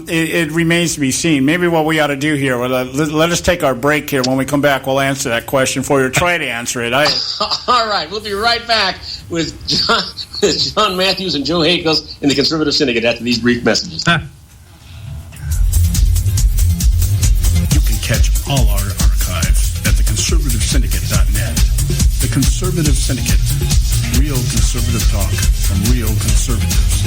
E: it remains to be seen. Maybe what we ought to do here, let us take our break here. When we come back, we'll answer that question for you, or try to answer it.
O: All right, we'll be right back with John Matthews and Joe Hakos in the Conservative Syndicate after these brief messages.
B: You can catch all our archives at theconservativesyndicate.net. The
E: Conservative Syndicate. Real conservative talk from real conservatives.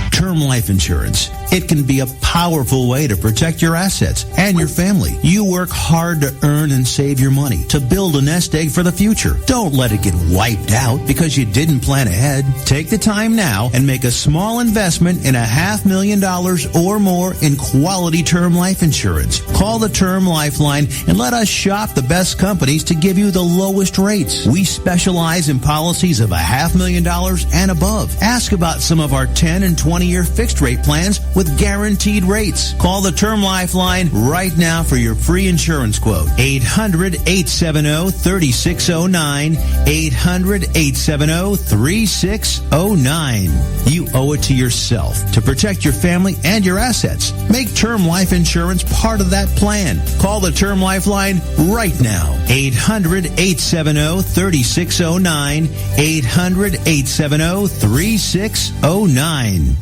J: Term life insurance. It can be a powerful way to protect your assets and your family. You work hard to earn and save your money to build a nest egg for the future. Don't let it get wiped out because you didn't plan ahead. Take the time now and make a small investment in $500,000 or more in quality term life insurance. Call the Term Lifeline and let us shop the best companies to give you the lowest rates. We specialize in policies of $500,000 and above. Ask about some of our 10 and 20-year fixed rate plans with guaranteed rates. Call the Term Lifeline right now for your free insurance quote. 800-870-3609. 800-870-3609. You owe it to yourself to protect your family and your assets. Make term life insurance part of that plan. Call the Term Lifeline right now. 800-870-3609. 800-870-3609.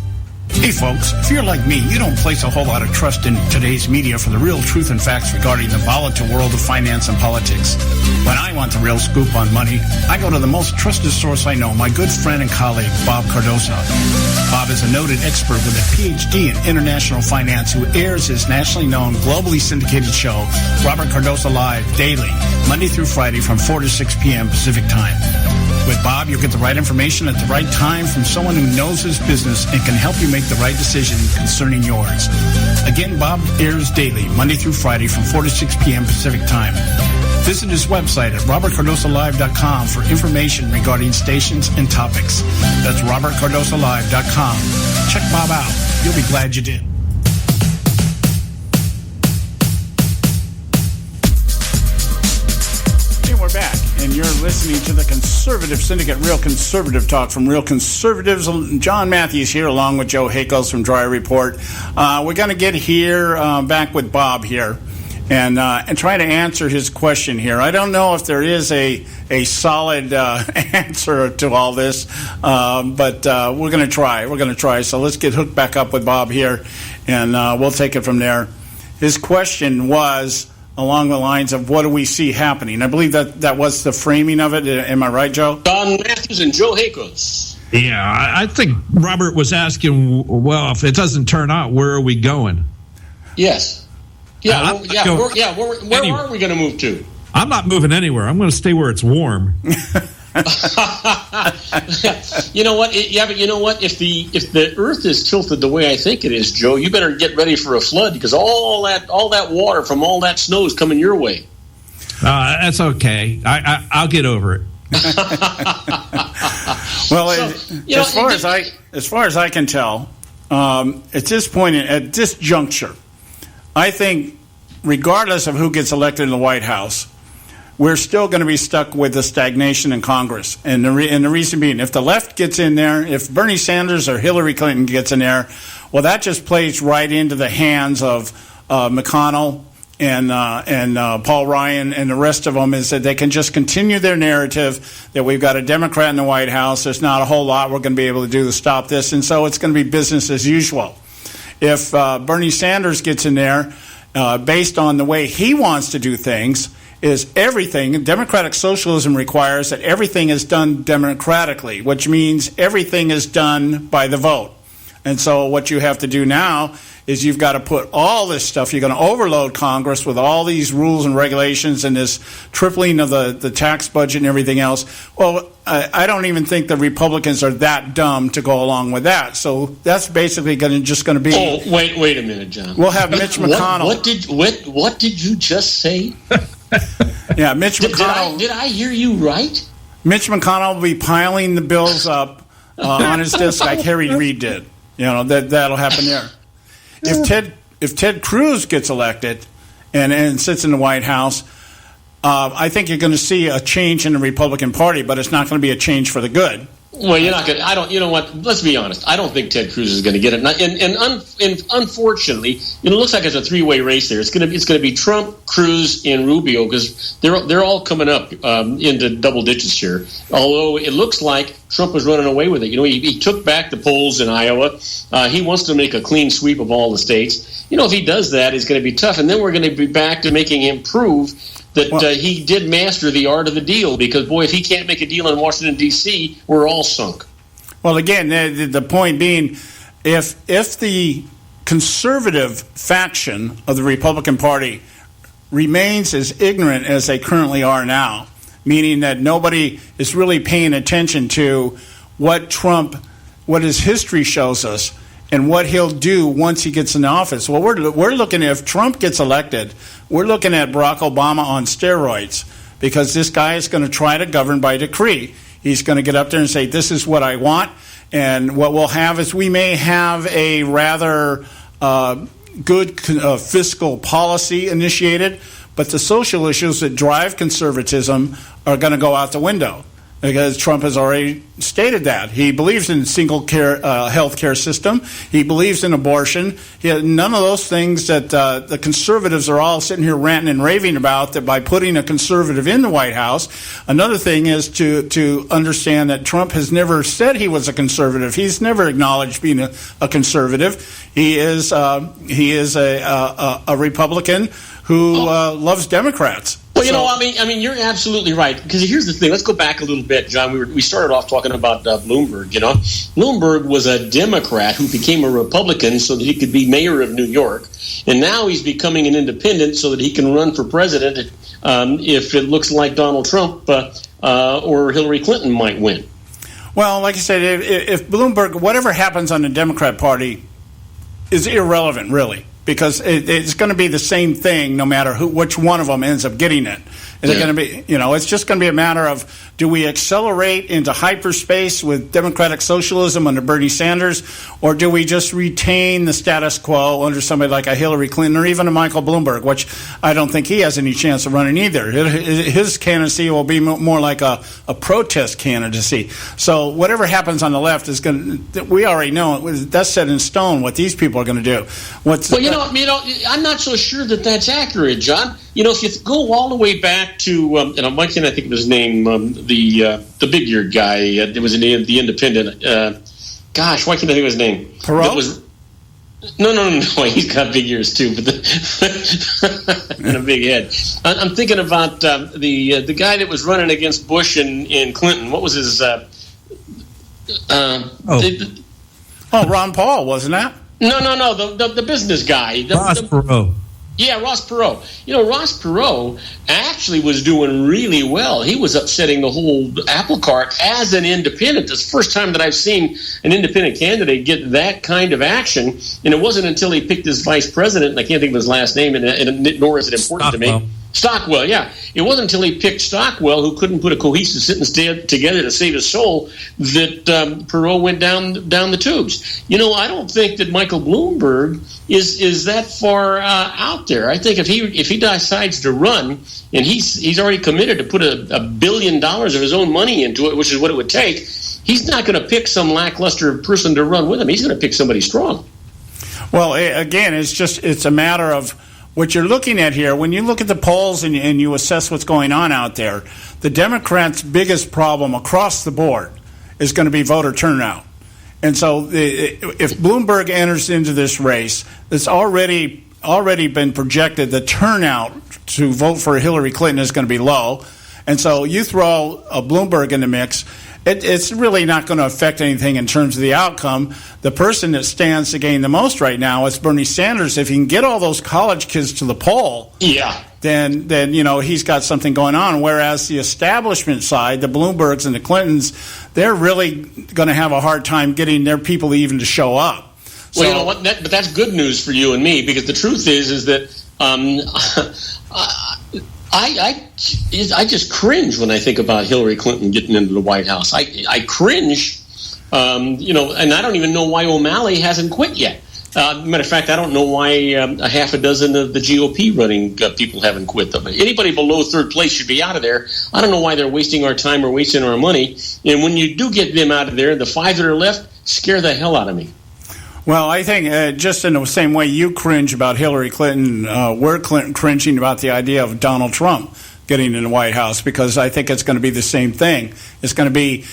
E: Hey folks, if you're like me, you don't place a whole lot of trust in today's media for the real truth and facts regarding the volatile world of finance and politics. When I want the real scoop on money, I go to the most trusted source I know, my good friend and colleague, Bob Cardoso. Bob is a noted expert with a PhD in international finance who airs his nationally known, globally syndicated show, Robert Cardoso Live, daily, Monday through Friday from 4 to 6 p.m. Pacific Time. With Bob, you'll get the right information at the right time from someone who knows his business and can help you make the right decision concerning yours. Again, Bob airs daily, Monday through Friday from 4 to 6 p.m. Pacific Time. Visit his website at robertcardosolive.com for information regarding stations and topics. That's robertcardosolive.com. Check Bob out. You'll be glad you did. We're back, and you're listening to the Conservative Syndicate, real conservative talk from real conservatives. John Matthews here, along with Joe Hakels from Dryer Report. We're going to get here back with Bob here, and try to answer his question here. I don't know if there is a solid answer to all this, but we're going to try. We're going to try. So let's get hooked back up with Bob here, and we'll take it from there. His question was along the lines of what do we see happening? I believe that was the framing of it. Am I right, Joe?
O: Don Matthews and Joe Hakels.
F: Yeah, I think Robert was asking, well, if it doesn't turn out, where are we going?
O: Yes. Yeah, where are we going to move to?
F: I'm not moving anywhere. I'm going to stay where it's warm.
O: You know what? But you know what? If the Earth is tilted the way I think it is, Joe, you better get ready for a flood because all that water from all that snow is coming your way.
F: That's okay. I'll get over it.
E: Well, as far as I can tell, at this point, at this juncture, I think, regardless of who gets elected in the White House, we're still going to be stuck with the stagnation in Congress. And the reason being, if the left gets in there, if Bernie Sanders or Hillary Clinton gets in there, well, that just plays right into the hands of McConnell and Paul Ryan and the rest of them, is that they can just continue their narrative that we've got a Democrat in the White House. There's not a whole lot we're going to be able to do to stop this. And so it's going to be business as usual. If Bernie Sanders gets in there, based on the way he wants to do things, is everything, democratic socialism requires that everything is done democratically, which means everything is done by the vote. And so what you have to do now is you've got to put all this stuff, you're going to overload Congress with all these rules and regulations and this tripling of the tax budget and everything else. Well, I don't even think the Republicans are that dumb to go along with that. So that's basically just going to be...
O: Oh, wait a minute, John.
E: We'll have Mitch McConnell...
O: What did you just say?
E: Yeah, Mitch McConnell...
O: Did I hear you right?
E: Mitch McConnell will be piling the bills up on his desk like Harry Reid did. You know, that'll happen there. If Ted Cruz gets elected and sits in the White House, I think you're going to see a change in the Republican Party, but it's not going to be a change for the good.
O: Well, you're not going to. You know what? Let's be honest. I don't think Ted Cruz is going to get it. And unfortunately, it looks like it's a three-way race there. It's going to be Trump, Cruz, and Rubio because they're all coming up into double digits here. Although it looks like Trump was running away with it. You know, he took back the polls in Iowa. He wants to make a clean sweep of all the states. You know, if he does that, it's going to be tough. And then we're going to be back to making him prove that he did master the art of the deal, because, boy, if he can't make a deal in Washington, D.C., we're all sunk.
E: Well, again, the point being, if the conservative faction of the Republican Party remains as ignorant as they currently are now, meaning that nobody is really paying attention to what his history shows us and what he'll do once he gets in office. Well, we're looking at, if Trump gets elected, we're looking at Barack Obama on steroids, because this guy is going to try to govern by decree. He's going to get up there and say, this is what I want, and what we'll have is we may have a rather good fiscal policy initiated, but the social issues that drive conservatism are going to go out the window, because Trump has already stated that. He believes in single care health care system. He believes in abortion. None of those things that the conservatives are all sitting here ranting and raving about, that by putting a conservative in the White House. Another thing is to understand that Trump has never said he was a conservative. He's never acknowledged being a conservative. He is a Republican who loves Democrats.
O: Well, I mean, you're absolutely right. Because here's the thing. Let's go back a little bit, John. We started off talking about Bloomberg. Bloomberg was a Democrat who became a Republican so that he could be mayor of New York, and now he's becoming an independent so that he can run for president if it looks like Donald Trump or Hillary Clinton might win.
E: Well, like I said, if Bloomberg, whatever happens on the Democrat Party, is irrelevant, really. Because it's going to be the same thing no matter which one of them ends up getting it. Is it going to be, it's just going to be a matter of, do we accelerate into hyperspace with democratic socialism under Bernie Sanders, or do we just retain the status quo under somebody like a Hillary Clinton or even a Michael Bloomberg, which I don't think he has any chance of running either. His candidacy will be more like a protest candidacy. So whatever happens on the left is going to, we already know, that's set in stone what these people are going to do.
O: I'm not so sure that that's accurate, John. If you go all the way back to, why can't I think of his name? The big-eared guy that was in the Independent. Gosh, why can't I think of his name?
E: Perot?
O: No. He's got big ears too, but and a big head. I'm thinking about the guy that was running against Bush and Clinton. What was his?
E: Ron Paul, wasn't that?
O: No. The business guy.
F: Ross Perot.
O: Yeah, Ross Perot. Ross Perot actually was doing really well. He was upsetting the whole apple cart as an independent. It's the first time that I've seen an independent candidate get that kind of action, and it wasn't until he picked his vice president, and I can't think of his last name, and nor is it important to me. Stockwell, yeah. It wasn't until he picked Stockwell, who couldn't put a cohesive sentence together to save his soul, that Perot went down the tubes. I don't think that Michael Bloomberg is that far out there. I think if he decides to run, and he's already committed to put $1 billion of his own money into it, which is what it would take, he's not going to pick some lackluster person to run with him. He's going to pick somebody strong.
E: Well, again, it's a matter of what you're looking at here. When you look at the polls and you assess what's going on out there, the Democrats' biggest problem across the board is going to be voter turnout. And so if Bloomberg enters into this race, it's already been projected the turnout to vote for Hillary Clinton is going to be low. And so you throw a Bloomberg in the mix, it's really not going to affect anything in terms of the outcome. The person that stands to gain the most right now is Bernie Sanders. If he can get all those college kids to the poll, then he's got something going on. Whereas the establishment side, the Bloombergs and the Clintons, they're really going to have a hard time getting their people even to show up.
O: Well, you know what? But that's good news for you and me, because the truth is that I just cringe when I think about Hillary Clinton getting into the White House. I cringe, and I don't even know why O'Malley hasn't quit yet. Matter of fact, I don't know why a half a dozen of the GOP running people haven't quit them. Anybody below third place should be out of there. I don't know why they're wasting our time or wasting our money. And when you do get them out of there, the 5 that are left scare the hell out of me.
E: Well, I think just in the same way you cringe about Hillary Clinton, we're cringing about the idea of Donald Trump getting in the White House, because I think it's going to be the same thing. You're going to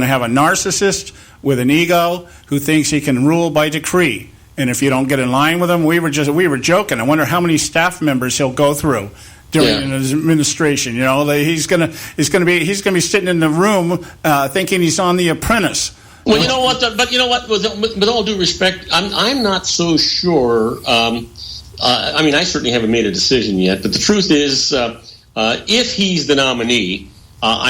E: have a narcissist with an ego who thinks he can rule by decree. And if you don't get in line with him, we were joking. I wonder how many staff members he'll go through during his administration. You know, he's gonna be sitting in the room thinking he's on The Apprentice.
O: Well, you know what? But you know what? With all due respect, I'm not so sure. I mean, I certainly haven't made a decision yet. But the truth is, if he's the nominee,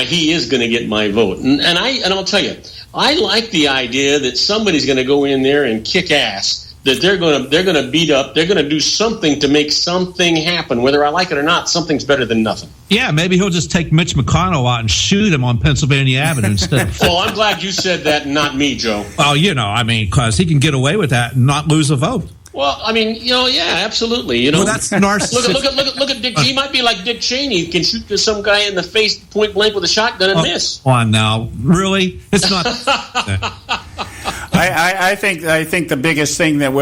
O: he is going to get my vote. And I'll tell you, I like the idea that somebody's going to go in there and kick ass. That they're going to beat up. They're going to do something to make something happen, whether I like it or not. Something's better than nothing.
F: Yeah, maybe he'll just take Mitch McConnell out and shoot him on Pennsylvania Avenue instead.
O: Well, I'm glad you said that, and not me, Joe.
F: Well, you know, I mean, because he can get away with that and not lose a vote.
O: Well, I mean, you know, yeah, absolutely. You know,
F: well, that's narcissistic.
O: Look at Dick. He might be like Dick Cheney. He can shoot some guy in the face point blank with a shotgun and miss.
F: Come on now, really? It's not.
E: I think the biggest thing that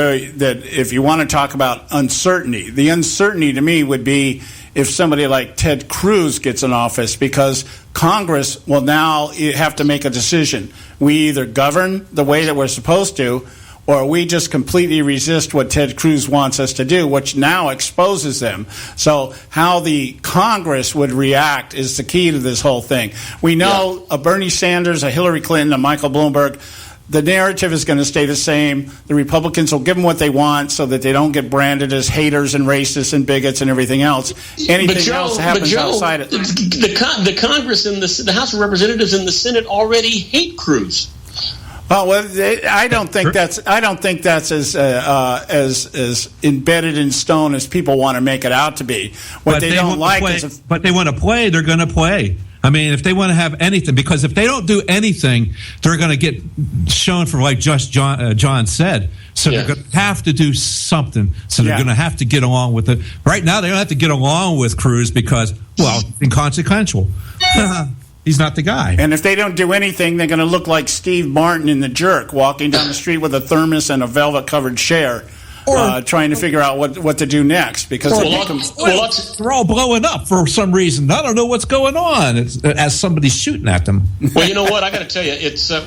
E: if you want to talk about uncertainty, the uncertainty to me would be if somebody like Ted Cruz gets in office, because Congress will now have to make a decision. We either govern the way that we're supposed to, or we just completely resist what Ted Cruz wants us to do, which now exposes them. So how the Congress would react is the key to this whole thing. We know a Bernie Sanders, a Hillary Clinton, a Michael Bloomberg, the narrative is going to stay the same. The Republicans will give them what they want so that they don't get branded as haters and racists and bigots and everything else. Anything else happens outside it.
O: The Congress and the House of Representatives and the Senate already hate Cruz.
E: Well, I don't think that's as embedded in stone as people want to make it out to be. What they don't like is,
F: but they want to play. They're going to play. I mean, if they want to have anything, because if they don't do anything, they're going to get shown for, like just John said. So they're going to have to do something. So they're going to have to get along with it. Right now, they don't have to get along with Cruz because, well, inconsequential. He's not the guy.
E: And if they don't do anything, they're going to look like Steve Martin in The Jerk, walking down the street with a thermos and a velvet-covered chair, trying to figure out what to do next. Because
F: they're all blowing up for some reason. I don't know what's going on. It's as somebody's shooting at them.
O: Well, you know what? I got to tell you, it's I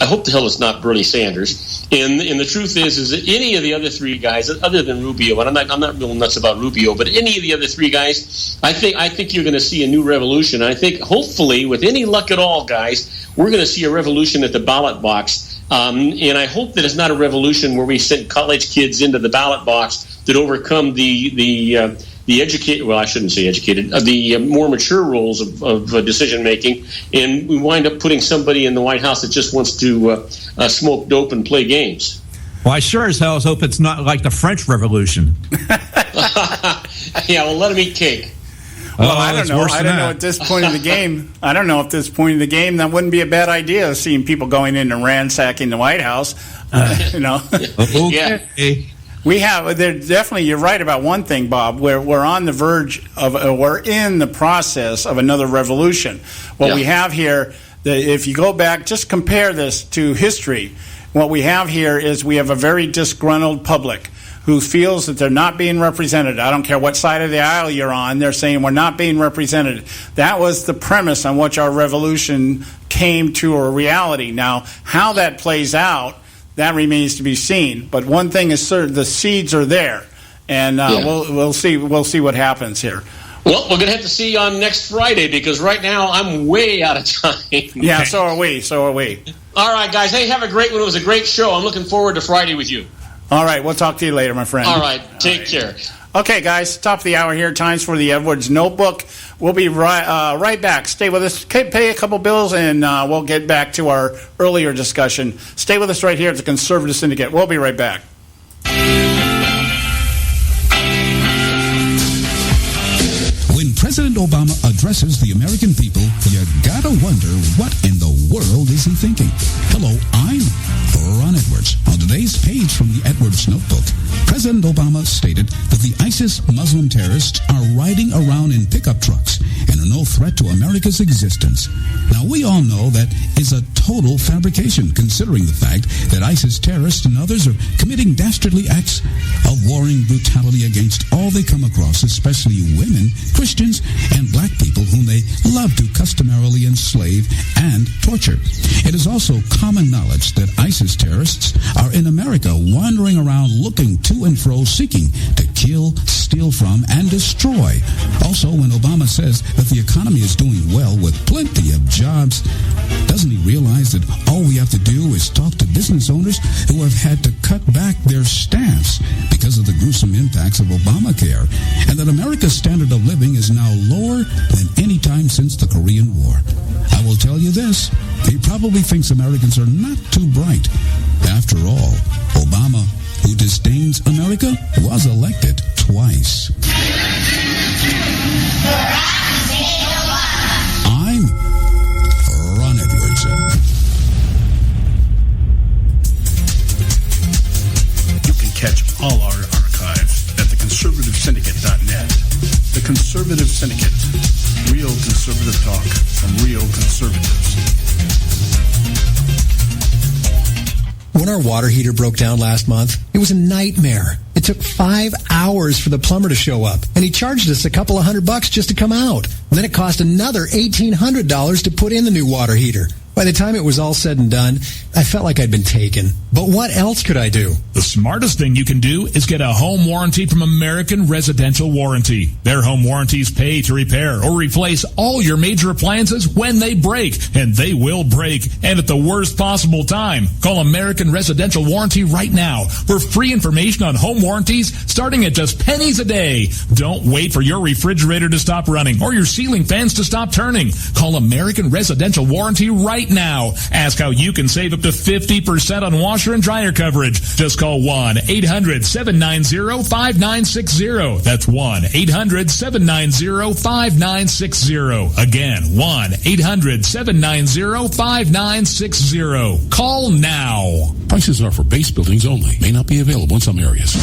O: hope the hell it's not Bernie Sanders. And the truth is that any of the other three guys, other than Rubio, and I'm not real nuts about Rubio, but any of the other three guys, I think you're going to see a new revolution. I think hopefully, with any luck at all, guys, we're going to see a revolution at the ballot box. And I hope that it's not a revolution where we send college kids into the ballot box that overcome the educated, well, I shouldn't say educated, the more mature rules of decision making, and we wind up putting somebody in the White House that just wants to smoke dope and play games.
F: Well, I sure as hell hope it's not like the French Revolution.
O: Yeah, well, let them eat cake.
E: Well, I don't know. I don't know at this point in the game. I don't know if this point in the game that wouldn't be a bad idea. Seeing people going in and ransacking the White House, you know.
O: Yeah.
E: We have. Definitely. You're right about one thing, Bob. We're on the verge of. We're in the process of another revolution. What we have here, if you go back, just compare this to history. What we have here is we have a very disgruntled public who feels that they're not being represented. I don't care what side of the aisle you're on, they're saying we're not being represented. That was the premise on which our revolution came to a reality. Now, how that plays out, that remains to be seen. But one thing is certain, the seeds are there, and we'll see what happens here.
O: Well, we're going to have to see you on next Friday, because right now I'm way out of time.
E: Yeah, so are we.
O: All right, guys. Hey, have a great one. It was a great show. I'm looking forward to Friday with you.
E: All right, we'll talk to you later, my friend.
O: All right, take care.
E: Okay, guys, top of the hour here. Times for the Edwards Notebook. We'll be right back. Stay with us. Pay a couple bills, and we'll get back to our earlier discussion. Stay with us right here at the Conservative Syndicate. We'll be right back.
P: When President Obama addresses the American people, you gotta wonder, what in the world is he thinking? Hello, I'm Ron Edwards. On today's page from the Edwards Notebook, President Obama stated that the ISIS Muslim terrorists are riding around in pickup trucks and are no threat to America's existence. Now, we all know that is a total fabrication, considering the fact that ISIS terrorists and others are committing dastardly acts of warring brutality against all they come across, especially women, Christians, and black people whom they they love to customarily enslave and torture. It is also common knowledge that ISIS terrorists are in America wandering around looking to and fro seeking to kill, steal from, and destroy. Also, when Obama says that the economy is doing well with plenty of jobs, doesn't he realize that all we have to do is talk to business owners who have had to cut back their staffs because of the gruesome impacts of Obamacare, and that America's standard of living is now lower than any time since the Korean War? I will tell you this, he probably thinks Americans are not too bright. After all, Obama, who disdains America, was elected twice. I'm Ron Edwards.
Q: You can catch all our archives at theconservativesyndicate.net. The Conservative Syndicate. Real conservative talk from real conservatives.
G: When our water heater broke down last month, it was a nightmare. It took 5 hours for the plumber to show up, and he charged us a couple of $100 just to come out. And then it cost another $1,800 to put in the new water heater. By the time it was all said and done, I felt like I'd been taken. But what else could I do?
H: The smartest thing you can do is get a home warranty from American Residential Warranty. Their home warranties pay to repair or replace all your major appliances when they break, and they will break, and at the worst possible time. Call American Residential Warranty right now for free information on home warranties starting at just pennies a day. Don't wait for your refrigerator to stop running or your ceiling fans to stop turning. Call American Residential Warranty right now. Ask how you can save up to 50% on washer and dryer coverage. Just call 1-800-790-5960. That's 1-800-790-5960. Again, 1-800-790-5960. Call now.
I: Prices are for base buildings only. May not be available in some areas.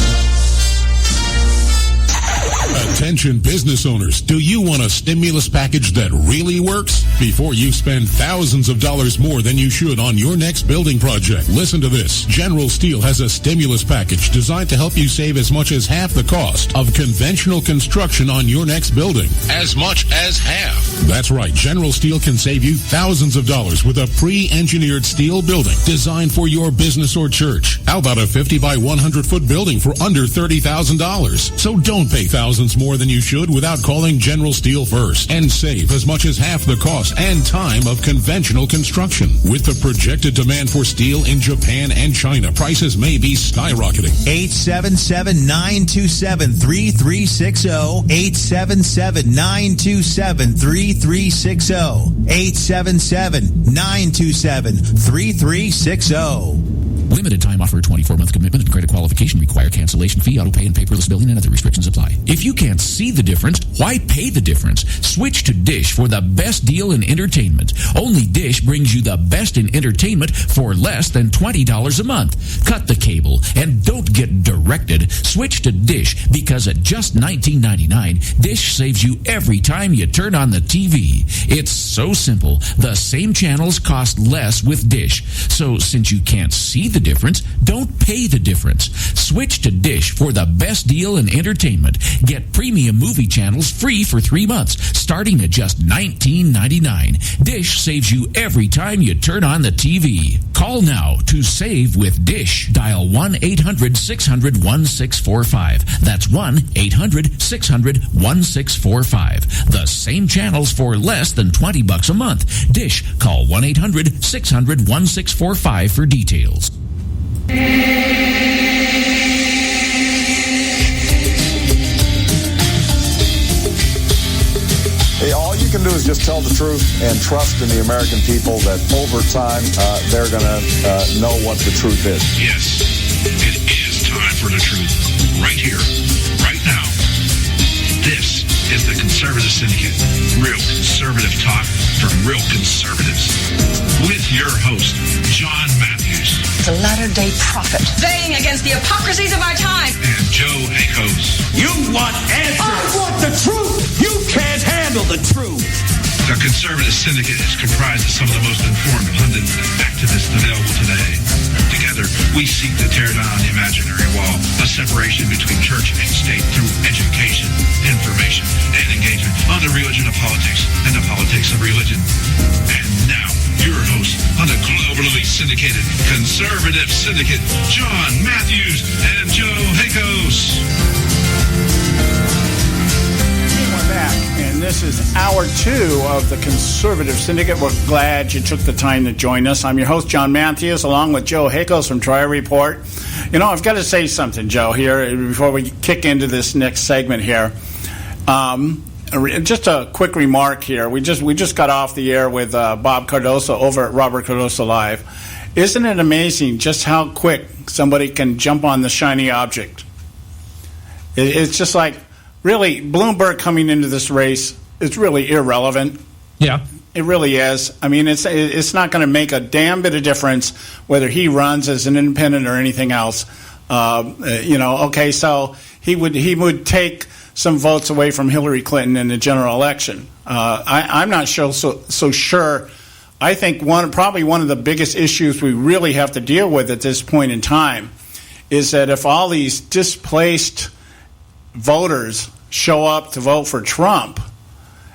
I: Attention business owners, do you want a stimulus package that really works? Before you spend thousands of dollars more than you should on your next building project, listen to this. General Steel has a stimulus package designed to help you save as much as half the cost of conventional construction on your next building. As much as half. That's right. General Steel can save you thousands of dollars with a pre-engineered steel building designed for your business or church. How about a 50 by 100 foot building for under $30,000? So don't pay thousands more than you should without calling General Steel first and save as much as half the cost and time of conventional construction. With the projected demand for steel in Japan and China, prices may be skyrocketing.
J: 877-927-3360. 877-927-3360. 877-927-3360.
K: Limited time offer, 24-month commitment, and credit qualification require cancellation fee, auto pay, and paperless billing, and other restrictions apply. If you can't see the difference, why pay the difference? Switch to Dish for the best deal in entertainment. Only Dish brings you the best in entertainment for less than $20 a month. Cut the cable and don't get directed. Switch to Dish because at just $19.99, Dish saves you every time you turn on the TV. It's so simple. The same channels cost less with Dish. So since you can't see the difference, don't pay the difference. Switch to Dish for the best deal in entertainment. Get premium movie channels free for 3 months, starting at just $19.99. Dish saves you every time you turn on the TV. Call now to save with Dish. Dial 1-800-600-1645. That's 1-800-600-1645. The same channels for less than $20 a month. Dish. Call 1-800-600-1645 for details.
A: Hey, all you can do is just tell the truth and trust in the American people that over time they're going to know what the truth is.
B: Yes, it is time for the truth. Right here, right now. This is the Conservative Syndicate. Real conservative talk from real conservatives. With your host, John Matthews.
C: The latter-day prophet. Baying against the hypocrisies of our time.
B: And Joe Akos.
D: You want answers. I want the truth. You can't handle the truth.
B: The Conservative Syndicate is comprised of some of the most informed pundit activists available today. Together, we seek to tear down the imaginary wall, a separation between church and state through education, information, and engagement on the religion of politics and the politics of religion. And now, your host on the globally syndicated Conservative Syndicate, John Matthews and Joe Hakos.
E: Back, and this is hour 2 of the Conservative Syndicate. We're glad you took the time to join us. I'm your host, John Matthews, along with Joe Hakos from Trial Report. You know, I've got to say something, Joe, here before we kick into this next segment here. Just a quick remark here. We just got off the air with Bob Cardoso over at Robert Cardoso Live. Isn't it amazing just how quick somebody can jump on the shiny object? It's just like, really, Bloomberg coming into this race is really irrelevant.
F: Yeah.
E: It really is. I mean, it's not going to make a damn bit of difference whether he runs as an independent or anything else. Okay, so he would take some votes away from Hillary Clinton in the general election. I'm not so sure. I think probably one of the biggest issues we really have to deal with at this point in time is that if all these displaced voters show up to vote for Trump,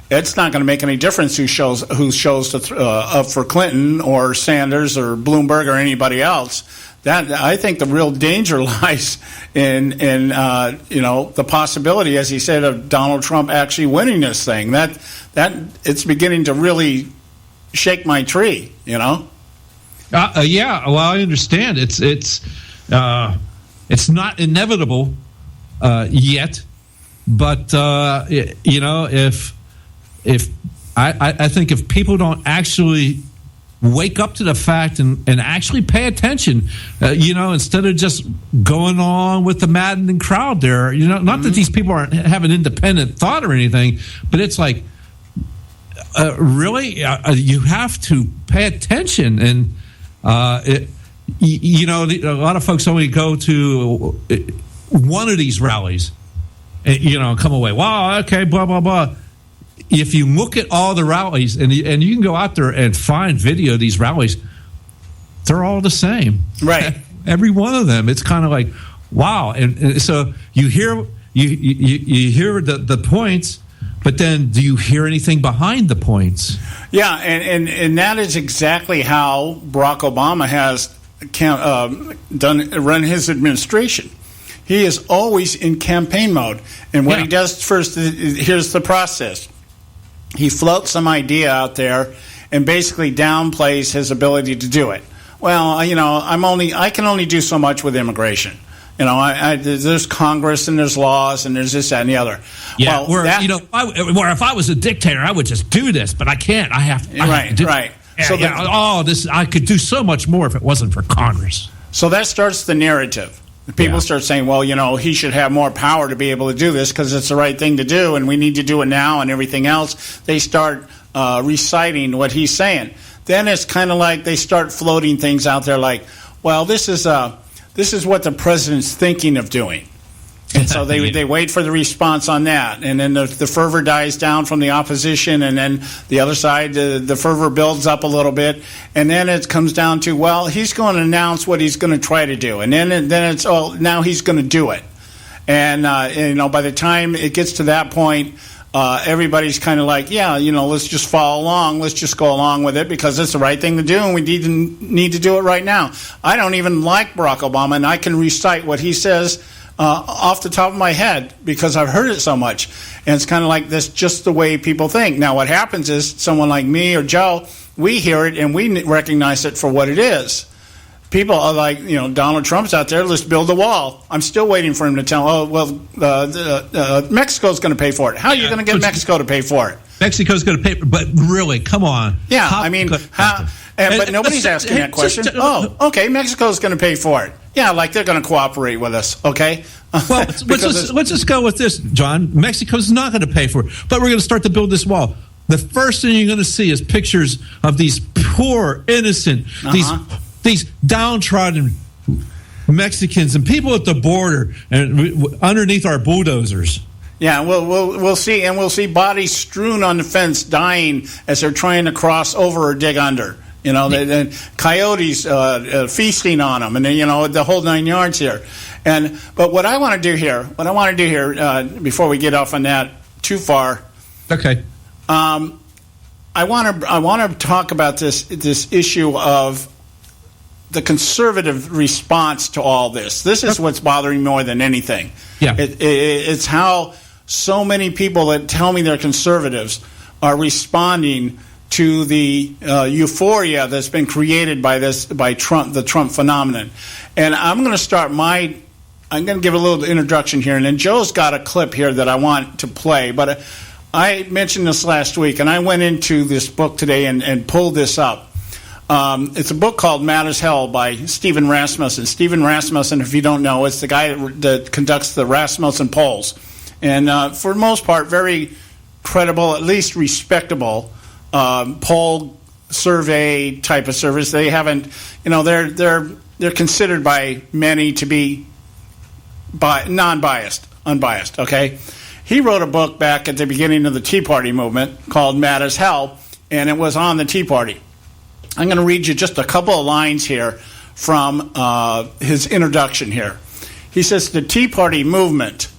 E: it's not going to make any difference who shows up for Clinton or Sanders or Bloomberg or anybody else. That I think the real danger lies in the possibility, as he said, of Donald Trump actually winning this thing. That it's beginning to really shake my tree. Yeah.
F: Well, I understand. It's not inevitable yet, but if I think if people don't actually wake up to the fact and actually pay attention, instead of just going on with the maddening crowd there, not that these people aren't having independent thought or anything, but it's like really you have to pay attention, and a lot of folks only go to one of these rallies, and come away, wow, okay, blah blah blah. If you look at all the rallies, and you can go out there and find video of these rallies, they're all the same,
E: right?
F: Every one of them. It's kind of like, wow, and so you hear the points, but then do you hear anything behind the points?
E: Yeah, and that is exactly how Barack Obama has run his administration. He is always in campaign mode. And what he does first, here's the process. He floats some idea out there and basically downplays his ability to do it. Well, I can only do so much with immigration. There's Congress and there's laws and there's this, that, and the other.
F: Yeah, if I was a dictator, I would just do this, but I can't. I have to do
E: right.
F: I could do so much more if it wasn't for Congress.
E: So that starts the narrative. People start saying, well, he should have more power to be able to do this because it's the right thing to do and we need to do it now and everything else. They start reciting what he's saying. Then it's kind of like they start floating things out there like, well, this is what the president's thinking of doing. And so they wait for the response on that. And then the fervor dies down from the opposition. And then the other side, the fervor builds up a little bit. And then it comes down to, well, he's going to announce what he's going to try to do. And then it's, now he's going to do it. And by the time it gets to that point, everybody's kind of like, let's just follow along. Let's just go along with it because it's the right thing to do. And we need to do it right now. I don't even like Barack Obama, and I can recite what he says off the top of my head because I've heard it so much. And it's kind of like that's just the way people think. Now, what happens is someone like me or Joe, we hear it and we recognize it for what it is. People are like, Donald Trump's out there, let's build a wall. I'm still waiting for him to tell, Mexico's going to pay for it. How are you going to get Mexico to pay for it?
F: Mexico's going to pay, but really, come on.
E: Yeah, but nobody's asking that question. Okay, Mexico's going to pay for it. Yeah, like they're going to cooperate with us, okay?
F: Well, let's just go with this, John. Mexico's not going to pay for it, but we're going to start to build this wall. The first thing you're going to see is pictures of these poor, innocent, these downtrodden Mexicans and people at the border and underneath our bulldozers.
E: Yeah, we'll see, and we'll see bodies strewn on the fence, dying as they're trying to cross over or dig under. You know, the coyotes feasting on them, and then, you know, the whole 9 yards here. But what I want to do here, before we get off on that too far,
F: okay.
E: I want to talk about this issue of the conservative response to all this. This is what's bothering me more than anything.
F: Yeah,
E: it's how so many people that tell me they're conservatives are responding to the euphoria that's been created by Trump, the Trump phenomenon. And I'm going to give a little introduction here, and then Joe's got a clip here that I want to play. But I mentioned this last week, and I went into this book today and pulled this up. It's a book called Mad as Hell by Stephen Rasmussen. Stephen Rasmussen, if you don't know, is the guy that conducts the Rasmussen polls. And for the most part, very credible, at least respectable poll survey type of service. They haven't, you know, they're considered by many to be non-biased, unbiased, okay? He wrote a book back at the beginning of the Tea Party movement called Mad as Hell, and it was on the Tea Party. I'm going to read you just a couple of lines here from his introduction here. He says, the Tea Party movement,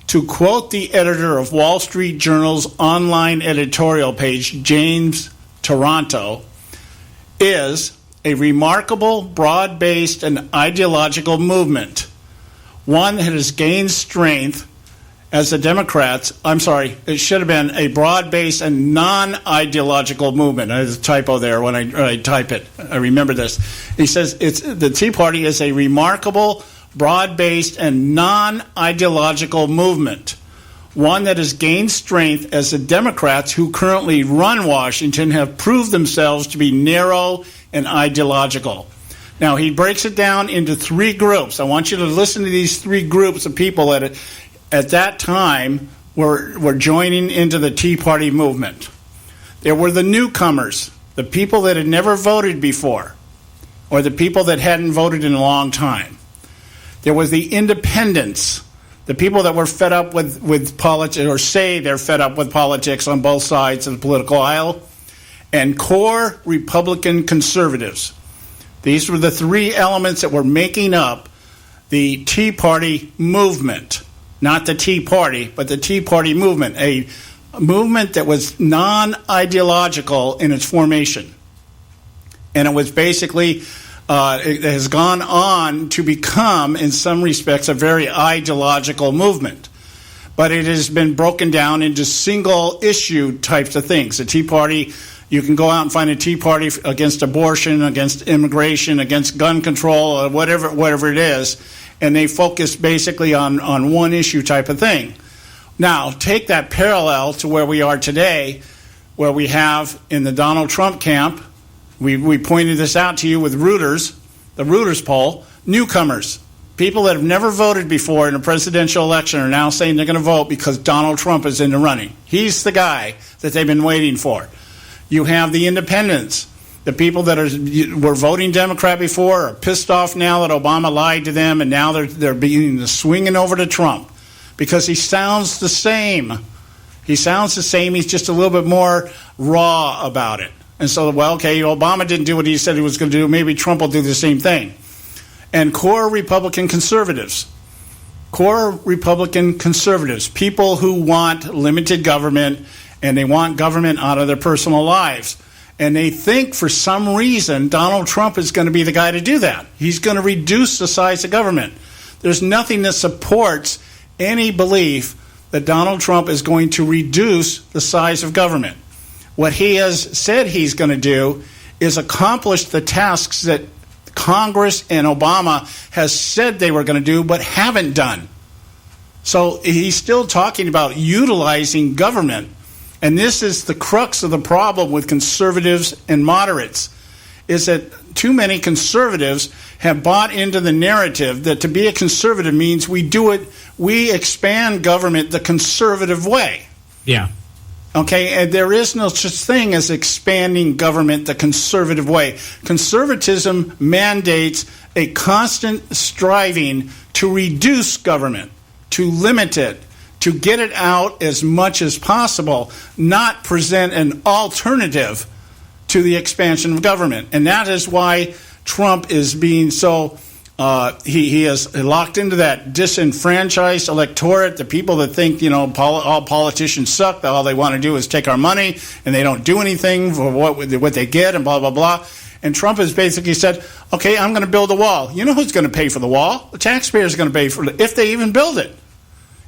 E: to quote the editor of Wall Street Journal's online editorial page, James Taranto, is a remarkable, broad-based, and ideological movement, one that has gained strength as the Democrats, it should have been a broad-based and non-ideological movement. There's a typo there when I type it. I remember this. He says the Tea Party is a remarkable, broad-based, and non-ideological movement, one that has gained strength as the Democrats who currently run Washington have proved themselves to be narrow and ideological. Now, he breaks it down into three groups. I want you to listen to these three groups of people that at that time were joining into the Tea Party movement. There were the newcomers, the people that had never voted before, or the people that hadn't voted in a long time. There was the independents, the people that were fed up with politics, or say they're fed up with politics on both sides of the political aisle, and core Republican conservatives. These were the three elements that were making up the Tea Party movement. Not the Tea Party, but the Tea Party movement, a movement that was non-ideological in its formation. And it was basically, it has gone on to become, in some respects, a very ideological movement. But it has been broken down into single-issue types of things. The Tea Party, you can go out and find a Tea Party against abortion, against immigration, against gun control, or whatever it is. And they focus basically on one issue type of thing. Now, take that parallel to where we are today, where we have in the Donald Trump camp, we pointed this out to you with Reuters, the Reuters poll, newcomers, people that have never voted before in a presidential election are now saying they're going to vote because Donald Trump is in the running. He's the guy that they've been waiting for. You have the independents. The people that were voting Democrat before are pissed off now that Obama lied to them, and now they're being swinging over to Trump because he sounds the same. He sounds the same. He's just a little bit more raw about it. And so, well, okay, Obama didn't do what he said he was going to do. Maybe Trump will do the same thing. And core Republican conservatives. Core Republican conservatives, people who want limited government, and they want government out of their personal lives. And they think for some reason Donald Trump is going to be the guy to do that. He's going to reduce the size of government. There's nothing that supports any belief that Donald Trump is going to reduce the size of government. What he has said he's going to do is accomplish the tasks that Congress and Obama has said they were going to do but haven't done. So he's still talking about utilizing government. And this is the crux of the problem with conservatives and moderates, is that too many conservatives have bought into the narrative that to be a conservative means we expand government the conservative way.
F: Yeah.
E: Okay, and there is no such thing as expanding government the conservative way. Conservatism mandates a constant striving to reduce government, to limit it, to get it out as much as possible, not present an alternative to the expansion of government. And that is why Trump is being so, he is locked into that disenfranchised electorate, the people that think, all politicians suck, that all they want to do is take our money, and they don't do anything for what they get, and blah, blah, blah. And Trump has basically said, okay, I'm going to build a wall. You know who's going to pay for the wall? The taxpayers are going to pay for it, if they even build it.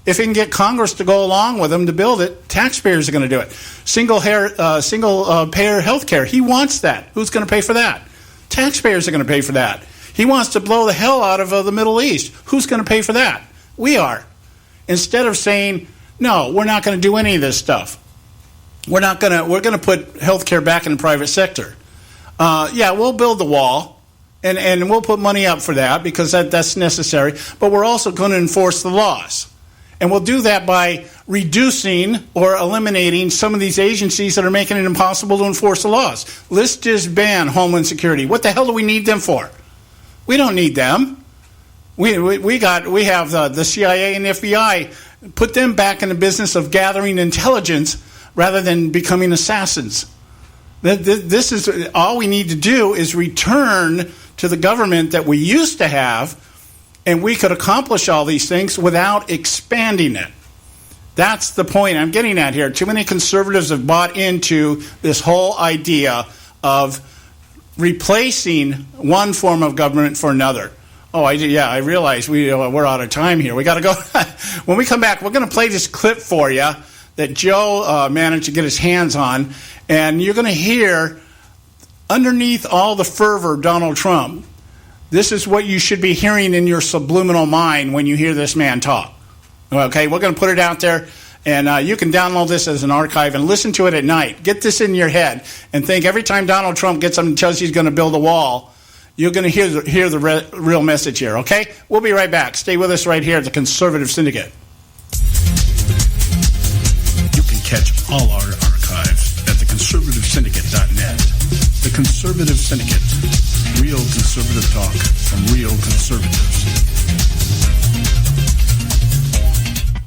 E: If he can get Congress to go along with him to build it, taxpayers are going to do it. Single payer health care, he wants that. Who's going to pay for that? Taxpayers are going to pay for that. He wants to blow the hell out of the Middle East. Who's going to pay for that? We are. Instead of saying, no, we're not going to do any of this stuff. We're going to put health care back in the private sector. We'll build the wall, and we'll put money up for that because that's necessary. But we're also going to enforce the laws. And we'll do that by reducing or eliminating some of these agencies that are making it impossible to enforce the laws. Let's just ban Homeland Security. What the hell do we need them for? We don't need them. We have the CIA and the FBI. Put them back in the business of gathering intelligence rather than becoming assassins. This is all we need to do is return to the government that we used to have. And we could accomplish all these things without expanding it. That's the point I'm getting at here. Too many conservatives have bought into this whole idea of replacing one form of government for another. I realize we're out of time here. We got to go. When we come back, we're going to play this clip for you that Joe managed to get his hands on. And you're going to hear, underneath all the fervor of Donald Trump, this is what you should be hearing in your subliminal mind when you hear this man talk. Okay, we're going to put it out there, and you can download this as an archive and listen to it at night. Get this in your head and think every time Donald Trump gets up and tells you he's going to build a wall, you're going to hear the real message here, okay? We'll be right back. Stay with us right here at the Conservative Syndicate.
Q: You can catch all our archives at theconservativesyndicate.net. The Conservative Syndicate. Real conservative talk from real conservatives.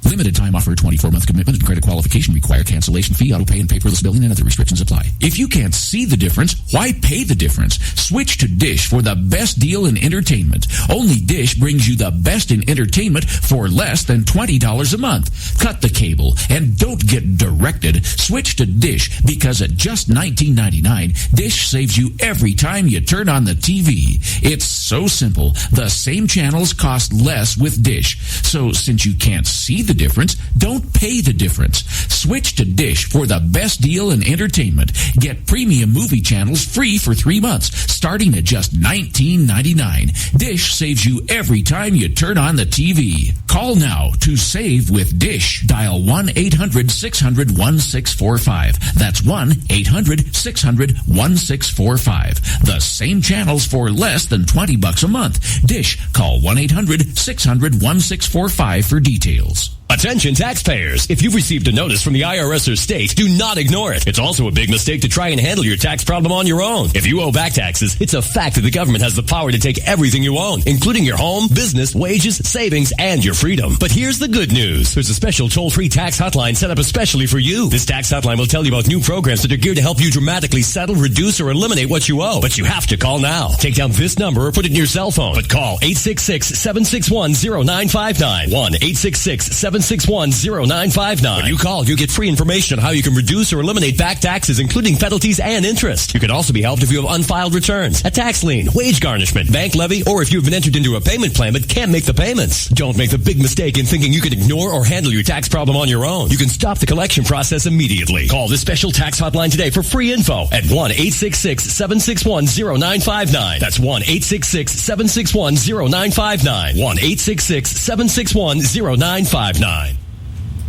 K: Limited time offer, 24-month commitment and credit qualification require cancellation fee, auto pay, and paperless billing and other restrictions apply. If you can't see the difference, why pay the difference? Switch to Dish for the best deal in entertainment. Only Dish brings you the best in entertainment for less than $20 a month. Cut the cable and don't get directed. Switch to Dish because at just $19.99, Dish saves you every time you turn on the TV. It's so simple. The same channels cost less with Dish. So since you can't see the difference, don't pay the difference. Switch to Dish for the best deal in entertainment. Get premium movie channels free for 3 months, starting at just $19.99. Dish saves you every time you turn on the TV. Call now to save with Dish. Dial 1-800-600-1645. That's 1-800-600-1645. The same channels for less than $20 a month. Dish. Call 1-800-600-1645 for details.
N: Attention taxpayers. If you've received a notice from the IRS or state, do not ignore it. It's also a big mistake to try and handle your tax problem on your own. If you owe back taxes, it's a fact that the government has the power to take everything you own, including your home, business, wages, savings, and your freedom. But here's the good news. There's a special toll-free tax hotline set up especially for you. This tax hotline will tell you about new programs that are geared to help you dramatically settle, reduce, or eliminate what you owe. But you have to call now. Take down this number or put it in your cell phone. But call 866-761-0959. 1-866-761-0959. When you call, you get free information on how you can reduce or eliminate back taxes, including penalties and interest. You can also be helped if you have unfiled returns, a tax lien, wage garnishment, bank levy, or if you've been entered into a payment plan but can't make the payments. Don't make the big mistake in thinking you can ignore or handle your tax problem on your own. You can stop the collection process immediately. Call this special tax hotline today for free info at 1-866-761-0959. That's 1-866-761-0959. 1-866-761-0959.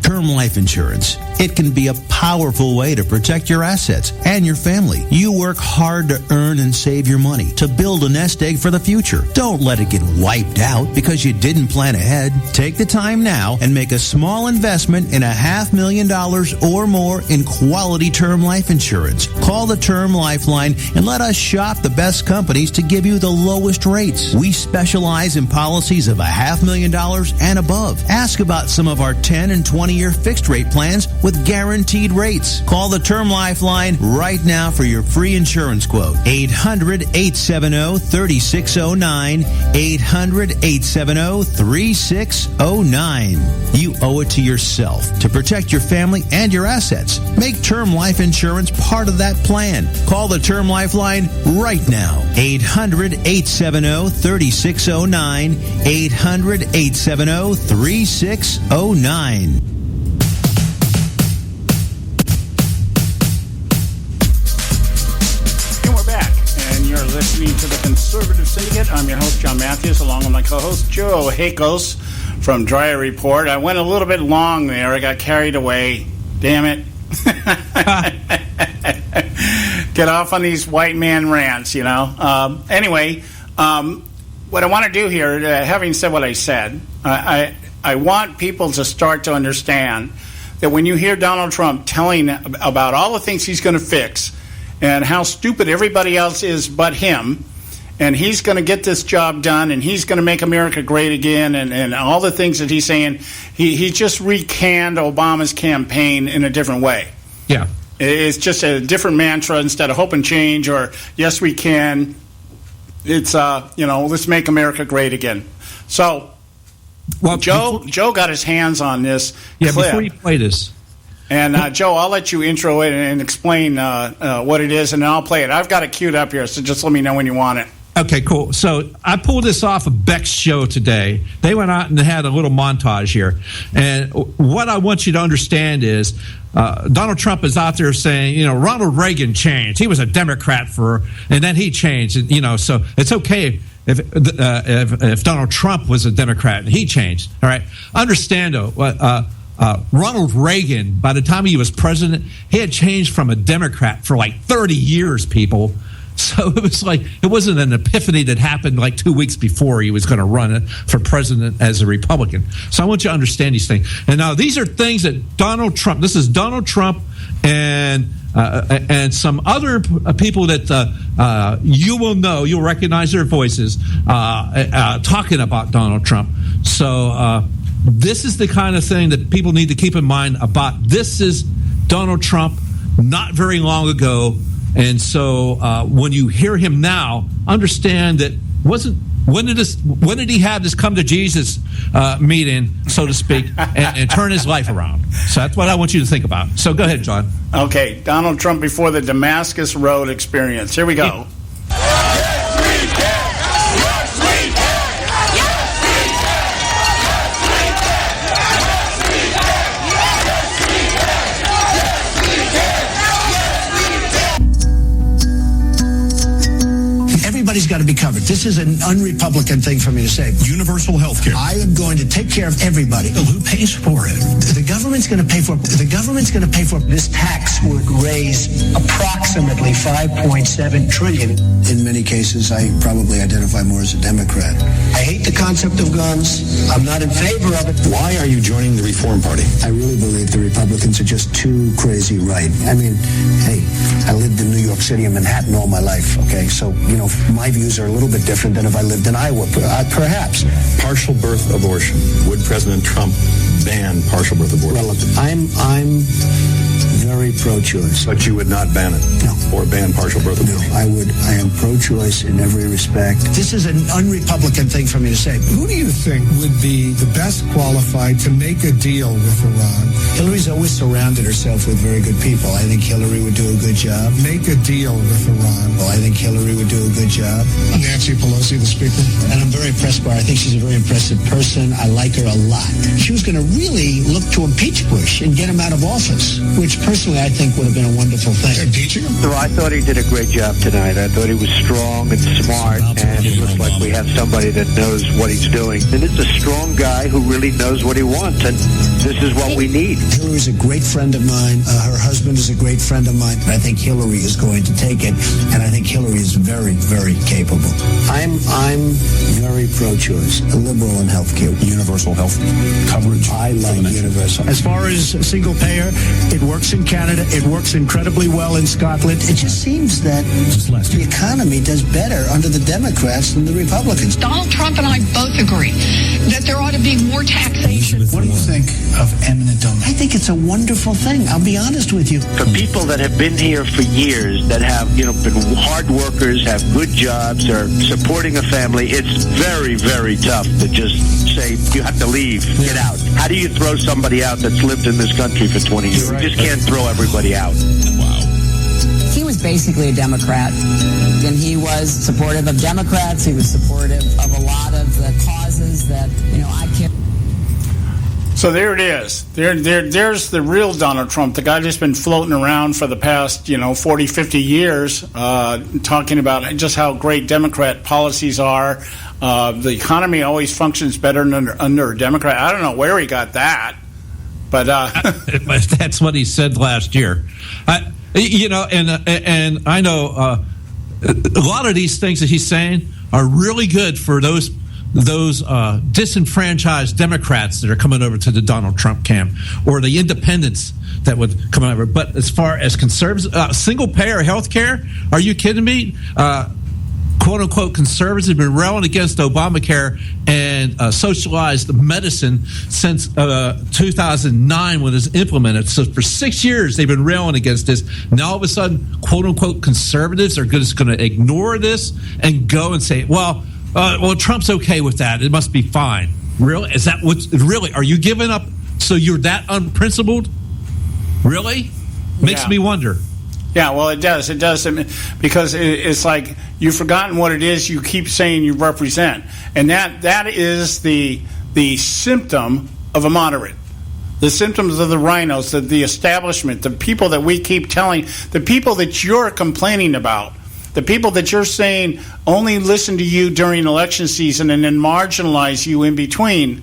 J: Term life insurance. It can be a powerful way to protect your assets and your family. You work hard to earn and save your money to build a nest egg for the future. Don't let it get wiped out because you didn't plan ahead. Take the time now and make a small investment in $500,000 or more in quality term life insurance. Call the Term Lifeline and let us shop the best companies to give you the lowest rates. We specialize in policies of $500,000 and above. Ask about some of our 10 and 20 20-year fixed-rate plans with guaranteed rates. Call the Term Lifeline right now for your free insurance quote. 800-870-3609. 800-870-3609. You owe it to yourself to protect your family and your assets. Make term life insurance part of that plan. Call the Term Lifeline right now. 800-870-3609. 800-870-3609.
E: You're listening to the Conservative Syndicate. I'm your host, John Matthews, along with my co-host, Joe Hakos from Dryer Report. I went a little bit long there. I got carried away. Damn it. Get off on these white man rants, you know. Anyway, what I want to do here, having said what I said, I want people to start to understand that when you hear Donald Trump telling about all the things he's going to fix, and how stupid everybody else is but him, and he's going to get this job done, and he's going to make America great again, and all the things that he's saying, he just recanned Obama's campaign in a different way.
F: Yeah.
E: It's just a different mantra. Instead of hope and change or yes we can, it's, let's make America great again. So, well, Joe got his hands on this clip.
F: Before you play this.
E: And, Joe, I'll let you intro it and explain what it is, and then I'll play it. I've got it queued up here, so just let me know when you want it.
F: Okay, cool. So I pulled this off of Beck's show today. They went out and had a little montage here. And what I want you to understand is Donald Trump is out there saying, Ronald Reagan changed. He was a Democrat and then he changed. And, so it's okay if Donald Trump was a Democrat and he changed. All right. Understand, though, Ronald Reagan, by the time he was president, he had changed from a Democrat for like 30 years, people. So it was like, it wasn't an epiphany that happened like 2 weeks before he was going to run for president as a Republican. So I want you to understand these things. And now these are things that Donald Trump, this is Donald Trump and some other people that you will know, you'll recognize their voices talking about Donald Trump. So, this is the kind of thing that people need to keep in mind about. This is Donald Trump not very long ago. And so when you hear him now, understand that when did he have this come to Jesus meeting, so to speak, and turn his life around? So that's what I want you to think about. So go ahead, John.
E: Okay, Donald Trump before the Damascus Road experience. Here we go.
R: Everybody's got to be covered. This is an un-Republican thing for me to say.
P: Universal health care.
R: I am going to take care of everybody.
P: Well, who pays for it?
R: The government's going to pay for it. The government's going to pay for it. This tax would raise approximately $5.7 trillion. In many cases, I probably identify more as a Democrat. I hate the concept of guns. I'm not in favor of it.
P: Why are you joining the Reform Party?
R: I really believe the Republicans are just too crazy right. I mean, hey, I lived in New York City and Manhattan all my life, okay? So, my views are a little bit different than if I lived in Iowa, perhaps.
P: Partial birth abortion. Would President Trump ban partial birth abortion?
R: Well, look, I'm very pro-choice.
P: But you would not ban it?
R: No.
P: Or ban partial birth abortion?
R: No, I am pro-choice in every respect. This is an un-Republican thing for me to say.
S: Who do you think would be the best qualified to make a deal with Iran?
R: Hillary's always surrounded herself with very good people. I think Hillary would do a good job.
S: Make a deal with Iran.
R: Well, I think Hillary would do a good job.
S: Nancy Pelosi, the speaker.
R: And I'm very impressed by her. I think she's a very impressive person. I like her a lot. She was going to really look to impeach Bush and get him out of office, which personally I think would have been a wonderful thing.
S: Impeaching him?
T: So I thought he did a great job tonight. I thought he was strong and smart, and it looks like we have somebody that knows what he's doing. And it's a strong guy who really knows what he wants, and this is what we need.
R: Hillary's a great friend of mine. Her husband is a great friend of mine. I think Hillary is going to take it, and I think Hillary is very, very capable. I'm very pro-choice, a liberal in health care.
P: Universal health coverage.
R: I like universal. As far as single payer, it works in Canada. It works incredibly well in Scotland. It just seems that the economy does better under the Democrats than the Republicans.
C: Donald Trump and I both agree that there ought to be more taxation.
S: What do you think of eminent domain?
R: I think it's a wonderful thing. I'll be honest with you.
T: For people that have been here for years, that have, been hard workers, have good jobs, are supporting a family, it's very, very tough to just say, you have to leave, get out. How do you throw somebody out that's lived in this country for 20 years? You just can't throw everybody out.
U: He was basically a Democrat, and he was supportive of Democrats. He was supportive of a lot of the causes that, I can't.
E: So there it is. There's the real Donald Trump, the guy that's been floating around for the past, 40, 50 years, talking about just how great Democrat policies are. The economy always functions better under a Democrat. I don't know where he got that, but
F: that's what he said last year. And I know a lot of these things that he's saying are really good for those disenfranchised Democrats that are coming over to the Donald Trump camp, or the independents that would come over. But as far as conservatives, single-payer health care, are you kidding me? Quote-unquote conservatives have been railing against Obamacare and socialized medicine since 2009 when it was implemented. So for 6 years, they've been railing against this. Now all of a sudden, quote-unquote conservatives are just going to ignore this and go and say, well, Trump's okay with that. It must be fine. Really? Is that really? Are you giving up? So you're that unprincipled? Really? Makes me wonder.
E: Yeah, well, it does. It does, because it's like you've forgotten what it is you keep saying you represent, and that is the symptom of a moderate. The symptoms of the rhinos, the establishment, the people that we keep telling, the people that you're complaining about. The people that you're saying only listen to you during election season and then marginalize you in between,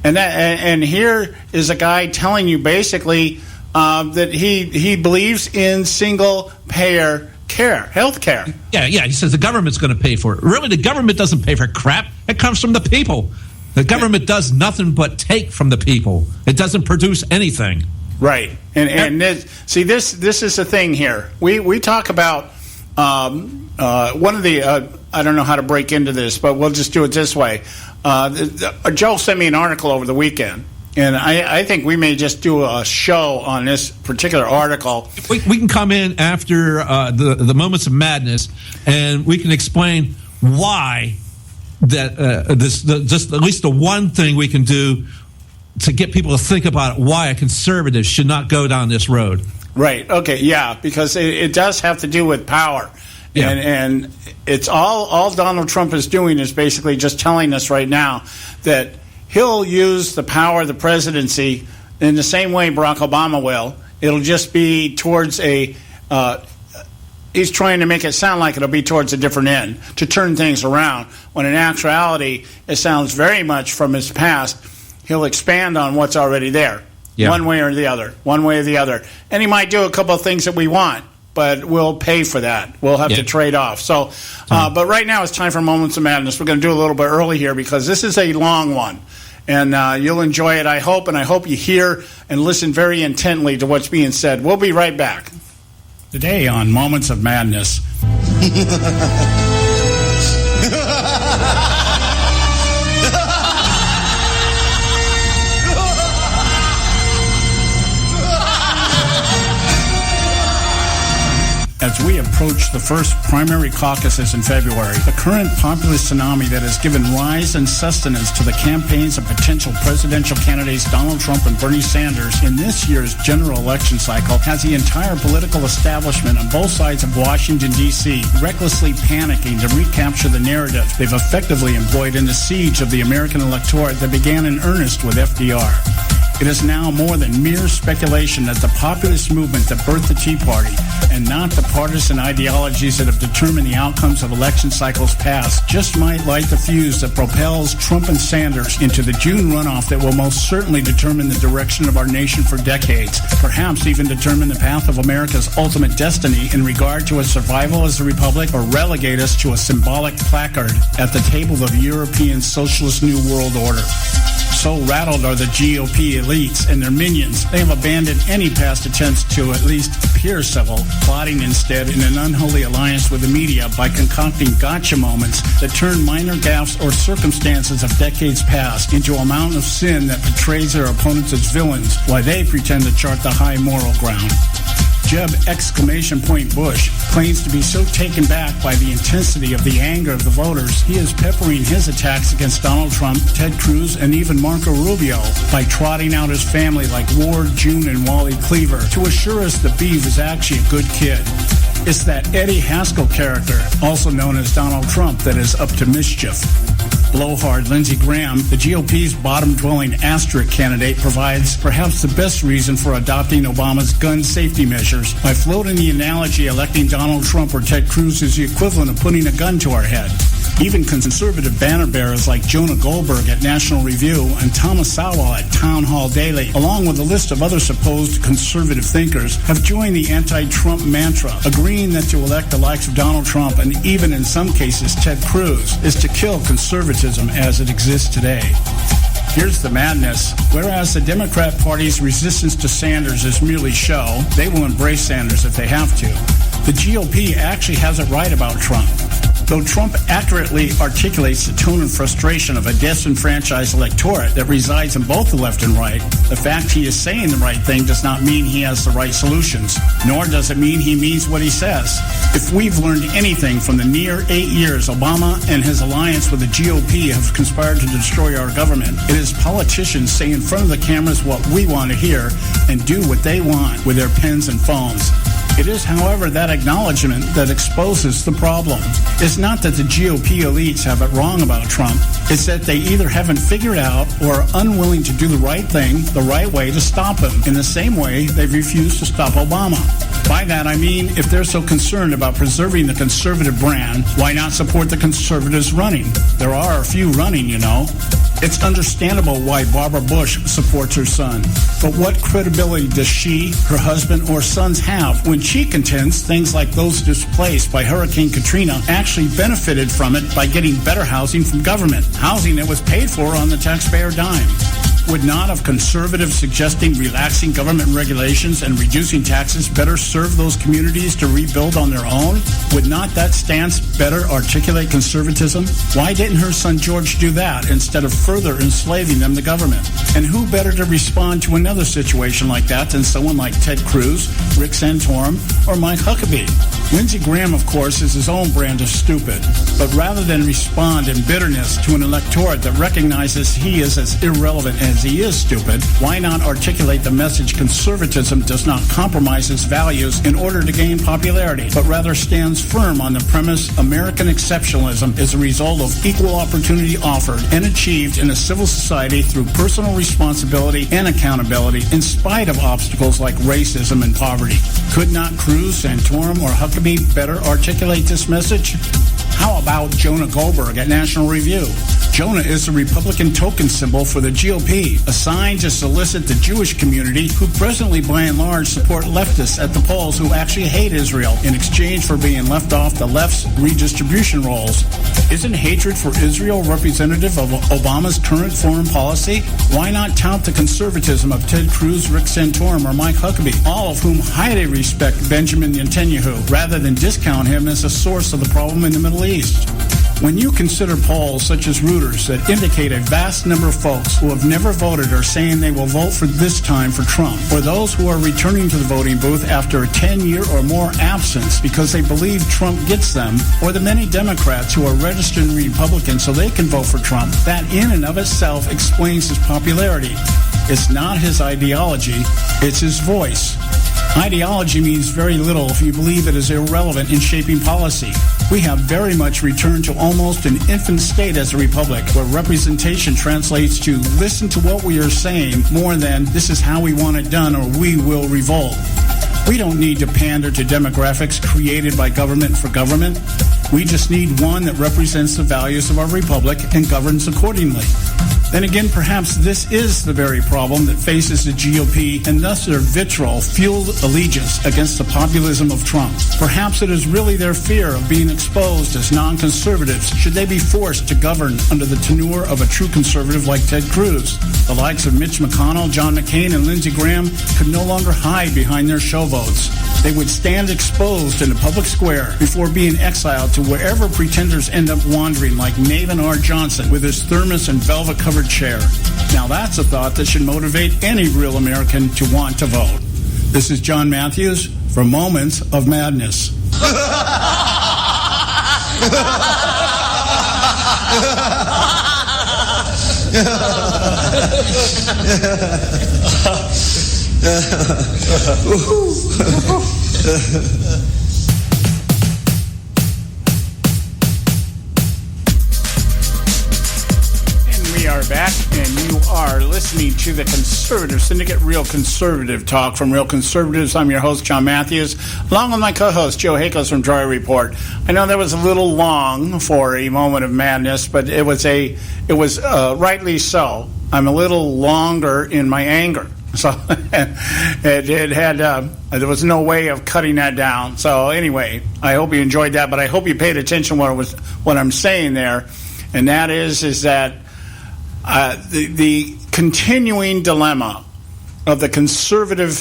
E: and here is a guy telling you basically that he believes in single payer care, health care.
F: Yeah. He says the government's going to pay for it. Really, the government doesn't pay for crap. It comes from the people. The government does nothing but take from the people. It doesn't produce anything.
E: Right. And this is the thing here. We talk about. One of the I don't know how to break into this, but we'll just do it this way. Joe sent me an article over the weekend, and I think we may just do a show on this particular article.
F: We can come in after the Moments of Madness, and we can explain why that just at least the one thing we can do to get people to think about why a conservative should not go down this road.
E: Right. Okay. Yeah. Because it does have to do with power, and it's all Donald Trump is doing is basically just telling us right now that he'll use the power of the presidency in the same way Barack Obama will. It'll just be towards he's trying to make it sound like it'll be towards a different end to turn things around. When in actuality, it sounds very much from his past. He'll expand on what's already there. Yeah. One way or the other. And he might do a couple of things that we want, but we'll pay for that. We'll have to trade off. So, but right now it's time for Moments of Madness. We're going to do a little bit early here because this is a long one. And you'll enjoy it, I hope. And I hope you hear and listen very intently to what's being said. We'll be right back.
Q: Today on Moments of Madness. As we approach the first primary caucuses in February, the current populist tsunami that has given rise and sustenance to the campaigns of potential presidential candidates Donald Trump and Bernie Sanders in this year's general election cycle has the entire political establishment on both sides of Washington, D.C. recklessly panicking to recapture the narrative they've effectively employed in the siege of the American electorate that began in earnest with FDR. It is now more than mere speculation that the populist movement that birthed the Tea Party, and not the partisan ideologies that have determined the outcomes of election cycles past, just might light the fuse that propels Trump and Sanders into the June runoff that will most certainly determine the direction of our nation for decades, perhaps even determine the path of America's ultimate destiny in regard to its survival as a republic, or relegate us to a symbolic placard at the table of European socialist New World Order. So rattled are the GOP elites and their minions, they have abandoned any past attempts to at least appear civil, plotting instead in an unholy alliance with the media by concocting gotcha moments that turn minor gaffes or circumstances of decades past into a mountain of sin that portrays their opponents as villains while they pretend to chart the high moral ground. Jeb Bush claims to be so taken back by the intensity of the anger of the voters, he is peppering his attacks against Donald Trump, Ted Cruz, and even Marco Rubio by trotting out his family like Ward, June, and Wally Cleaver to assure us the Beeve is actually a good kid. It's that Eddie Haskell character, also known as Donald Trump, that is up to mischief. Blowhard Lindsey Graham, the GOP's bottom-dwelling asterisk candidate, provides perhaps the best reason for adopting Obama's gun safety measures by floating the analogy electing Donald Trump or Ted Cruz is the equivalent of putting a gun to our head. Even conservative banner bearers like Jonah Goldberg at National Review and Thomas Sowell at Town Hall Daily, along with a list of other supposed conservative thinkers, have joined the anti-Trump mantra, agreeing that to elect the likes of Donald Trump and even in some cases Ted Cruz is to kill conservatism as it exists today. Here's the madness. Whereas the Democrat Party's resistance to Sanders is merely show, they will embrace Sanders if they have to. The GOP actually has it right about Trump. Though Trump accurately articulates the tone and frustration of a disenfranchised electorate that resides in both the left and right, the fact he is saying the right thing does not mean he has the right solutions, nor does it mean he means what he says. If we've learned anything from the near 8 years Obama and his alliance with the GOP have conspired to destroy our government, it is politicians say in front of the cameras what we want to hear and do what they want with their pens and phones. It is, however, that acknowledgement that exposes the problem. It's not that the GOP elites have it wrong about Trump. It's that they either haven't figured out or are unwilling to do the right thing the right way to stop him, in the same way they've refused to stop Obama. By that, I mean, if they're so concerned about preserving the conservative brand, why not support the conservatives running? There are a few running, you know. It's understandable why Barbara Bush supports her son. But what credibility does she, her husband, or sons have when she contends things like those displaced by Hurricane Katrina actually benefited from it by getting better housing from government, housing that was paid for on the taxpayer dime? Would not of conservatives suggesting relaxing government regulations and reducing taxes better serve those communities to rebuild on their own? Would not that stance better articulate conservatism? Why didn't her son George do that instead of further enslaving them to government? And who better to respond to another situation like that than someone like Ted Cruz, Rick Santorum, or Mike Huckabee? Lindsey Graham, of course, is his own brand of stupid. But rather than respond in bitterness to an electorate that recognizes he is as irrelevant as he is stupid, why not articulate the message conservatism does not compromise its values in order to gain popularity, but rather stands firm on the premise American exceptionalism is a result of equal opportunity offered and achieved in a civil society through personal responsibility and accountability in spite of obstacles like racism and poverty. Could not Cruz, Santorum, or Huckabee better articulate this message? How about Jonah Goldberg at National Review? Jonah is the Republican token symbol for the GOP, assigned to solicit the Jewish community who presently, by and large, support leftists at the polls who actually hate Israel in exchange for being left off the left's redistribution rolls. Isn't hatred for Israel representative of Obama's current foreign policy? Why not tout the conservatism of Ted Cruz, Rick Santorum, or Mike Huckabee, all of whom highly respect Benjamin Netanyahu, rather than discount him as a source of the problem in the Middle East? When you consider polls such as Reuters that indicate a vast number of folks who have never voted are saying they will vote for this time for Trump, or those who are returning to the voting booth after a 10-year or more absence because they believe Trump gets them, or the many Democrats who are registered Republicans so they can vote for Trump, that in and of itself explains his popularity. It's not his ideology, it's his voice. Ideology means very little if you believe it is irrelevant in shaping policy. We have very much returned to almost an infant state as a republic, where representation translates to listen to what we are saying more than this is how we want it done or we will revolt. We don't need to pander to demographics created by government for government. We just need one that represents the values of our republic and governs accordingly. Then again, perhaps this is the very problem that faces the GOP and thus their vitriol-fueled allegiance against the populism of Trump. Perhaps it is really their fear of being exposed as non-conservatives should they be forced to govern under the tenure of a true conservative like Ted Cruz. The likes of Mitch McConnell, John McCain, and Lindsey Graham could no longer hide behind their show votes. They would stand exposed in the public square before being exiled to wherever pretenders end up wandering, like Navin R. Johnson with his thermos and velvet-covered chair. Now that's a thought that should motivate any real American to want to vote. This is John Matthews for Moments of Madness.
E: We are back, and you are listening to the Conservative Syndicate, Real Conservative Talk from Real Conservatives. I'm your host, John Matthews, along with my co-host, Joe Hakos from Troy Report. I know that was a little long for a moment of madness, but it was rightly so. I'm a little longer in my anger, so there was no way of cutting that down. So anyway, I hope you enjoyed that, but I hope you paid attention to what I'm saying there, and that is that. The continuing dilemma of the conservative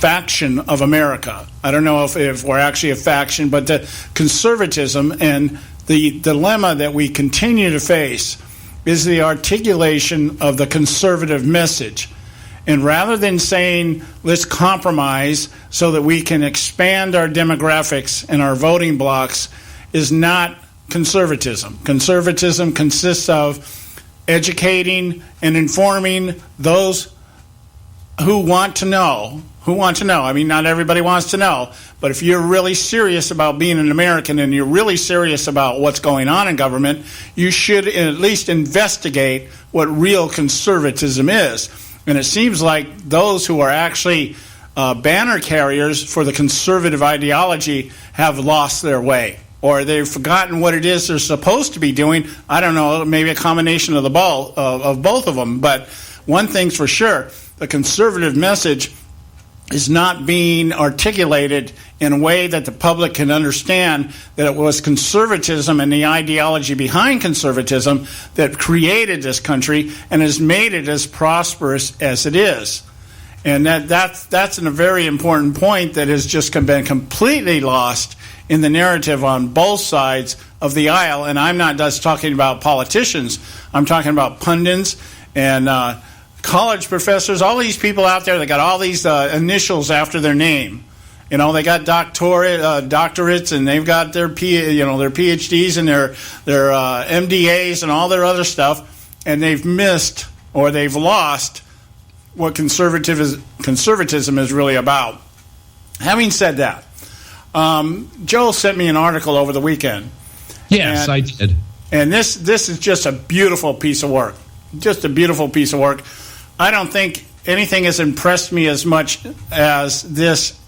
E: faction of America. I don't know if we're actually a faction, but the conservatism and the dilemma that we continue to face is the articulation of the conservative message. And rather than saying, let's compromise so that we can expand our demographics and our voting blocks, is not conservatism. Conservatism consists of educating and informing those who want to know. I mean, not everybody wants to know, but if you're really serious about being an American and you're really serious about what's going on in government, you should at least investigate what real conservatism is. And it seems like those who are actually banner carriers for the conservative ideology have lost their way, or they've forgotten what it is they're supposed to be doing. I don't know, maybe a combination of of both of them. But one thing's for sure, the conservative message is not being articulated in a way that the public can understand that it was conservatism and the ideology behind conservatism that created this country and has made it as prosperous as it is. And that's a very important point that has just been completely lost in the narrative on both sides of the aisle. And I'm not just talking about politicians. I'm talking about pundits and college professors, all these people out there that got all these initials after their name. You know, they got doctorates, and they've got their PhDs and their MDAs and all their other stuff, and they've missed or they've lost what conservatism is really about. Having said that, Joel sent me an article over the weekend.
F: Yes, I did.
E: And this is just a beautiful piece of work. Just a beautiful piece of work. I don't think anything has impressed me as much as this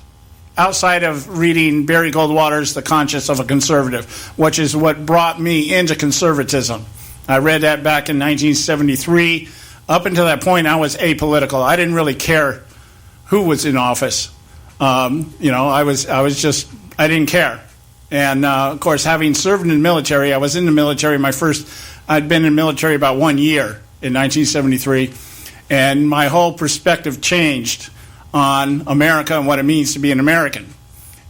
E: outside of reading Barry Goldwater's The Conscience of a Conservative, which is what brought me into conservatism. I read that back in 1973. Up until that point, I was apolitical. I didn't really care who was in office. I didn't care. And, of course, having served in the military, I was in the military. I'd been in the military about 1 year in 1973. And my whole perspective changed on America and what it means to be an American.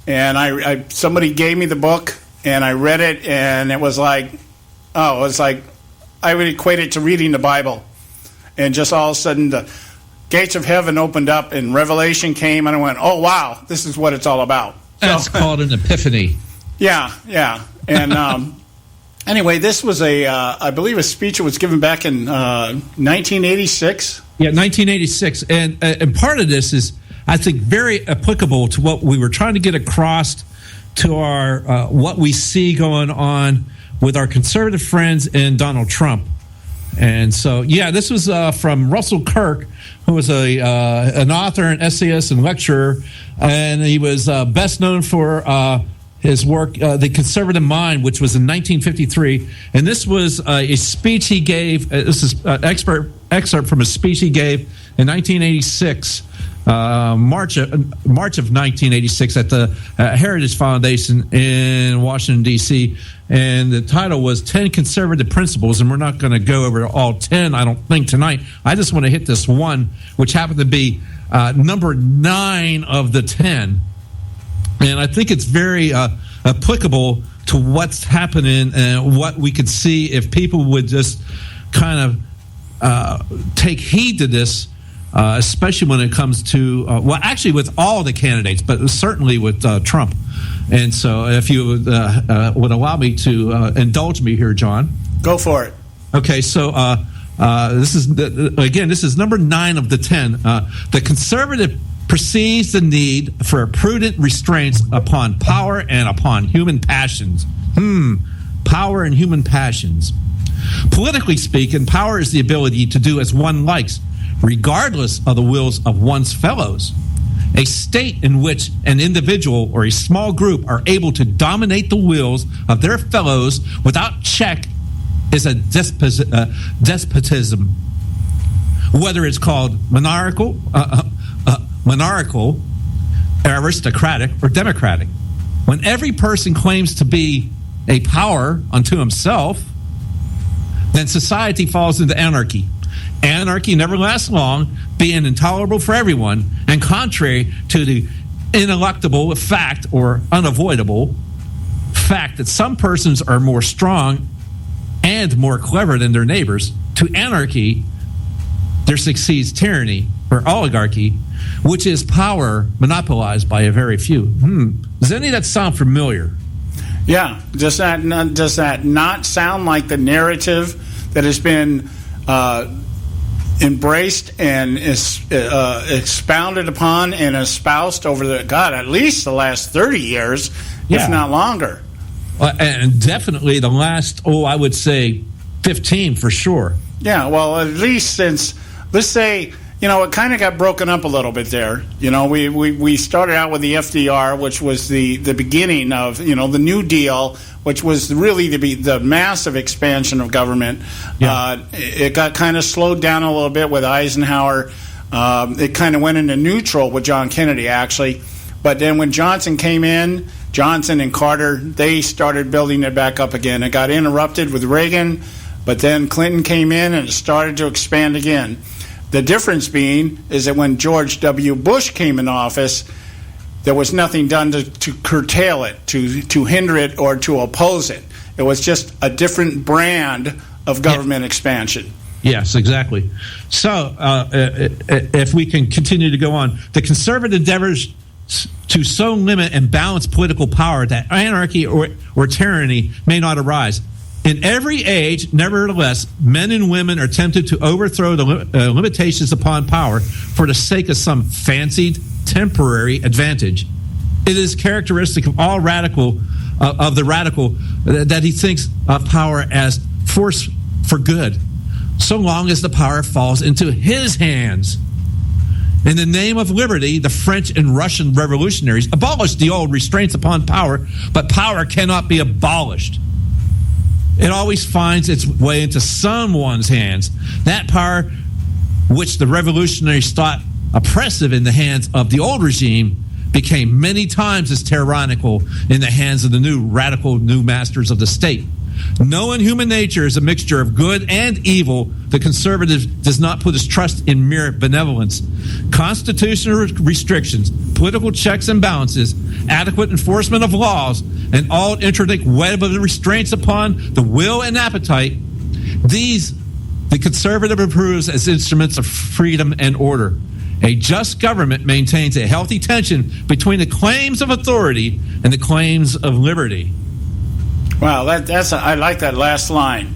E: And somebody gave me the book, and I read it, and it was like I would equate it to reading the Bible. And just all of a sudden, the gates of heaven opened up, and revelation came, and I went, oh, wow, this is what it's all about.
F: That's called an epiphany.
E: Yeah. And anyway, this was I believe a speech that was given back in 1986.
F: Yeah, 1986. And part of this is, I think, very applicable to what we were trying to get across to our what we see going on with our conservative friends and Donald Trump. And so, yeah, this was from Russell Kirk, who was an author, an essayist, and lecturer, and he was best known for his work, The Conservative Mind, which was in 1953. And this was a speech he gave. This is an excerpt from a speech he gave in 1986, March of 1986, at the Heritage Foundation in Washington, D.C., and the title was 10 Conservative Principles, and we're not going to go over all 10, I don't think, tonight. I just want to hit this one, which happened to be number 9 of the 10. And I think it's very applicable to what's happening and what we could see if people would just kind of take heed to this, especially when it comes to, well, actually with all the candidates, but certainly with Trump. And so if you would allow me to indulge me here, John.
E: Go for it.
F: Okay, so this is number 9 of the 10. The conservative perceives the need for prudent restraints upon power and upon human passions. Power and human passions. Politically speaking, power is the ability to do as one likes, regardless of the wills of one's fellows. A state in which an individual or a small group are able to dominate the wills of their fellows without check is a despotism. Whether it's called monarchical, aristocratic, or democratic. When every person claims to be a power unto himself, then society falls into anarchy. Anarchy never lasts long, being intolerable for everyone, and contrary to the ineluctable fact or unavoidable fact that some persons are more strong and more clever than their neighbors, to anarchy there succeeds tyranny or oligarchy, which is power monopolized by a very few. Does any of that sound familiar?
E: Yeah. Does that not sound like the narrative that has been embraced and is expounded upon and espoused over at least the last 30 years, if not longer?
F: And definitely the last, I would say 15 for sure. Yeah,
E: well, at least since, let's say, it kind of got broken up a little bit there. We started out with the FDR, which was the beginning of, the New Deal, which was really the massive expansion of government. Yeah. It got kind of slowed down a little bit with Eisenhower. It kind of went into neutral with John Kennedy, actually. But then when Johnson came in, Johnson and Carter, they started building it back up again. It got interrupted with Reagan, but then Clinton came in and it started to expand again. The difference being is that when George W. Bush came in office, there was nothing done to curtail it, to hinder it, or to oppose it. It was just a different brand of government expansion.
F: Yes, exactly. So if we can continue to go on, the conservative endeavors to so limit and balance political power that anarchy or tyranny may not arise. In every age, nevertheless, men and women are tempted to overthrow the limitations upon power for the sake of some fancied temporary advantage. It is characteristic of all radical that he thinks of power as force for good, so long as the power falls into his hands. In the name of liberty, the French and Russian revolutionaries abolished the old restraints upon power, but power cannot be abolished. It always finds its way into someone's hands. That power, which the revolutionaries thought oppressive in the hands of the old regime, became many times as tyrannical in the hands of the radical new masters of the state. Knowing human nature is a mixture of good and evil, the conservative does not put his trust in mere benevolence. Constitutional restrictions, political checks and balances, adequate enforcement of laws, and all intricate web of the restraints upon the will and appetite, these the conservative approves as instruments of freedom and order. A just government maintains a healthy tension between the claims of authority and the claims of liberty.
E: Wow, I like that last line.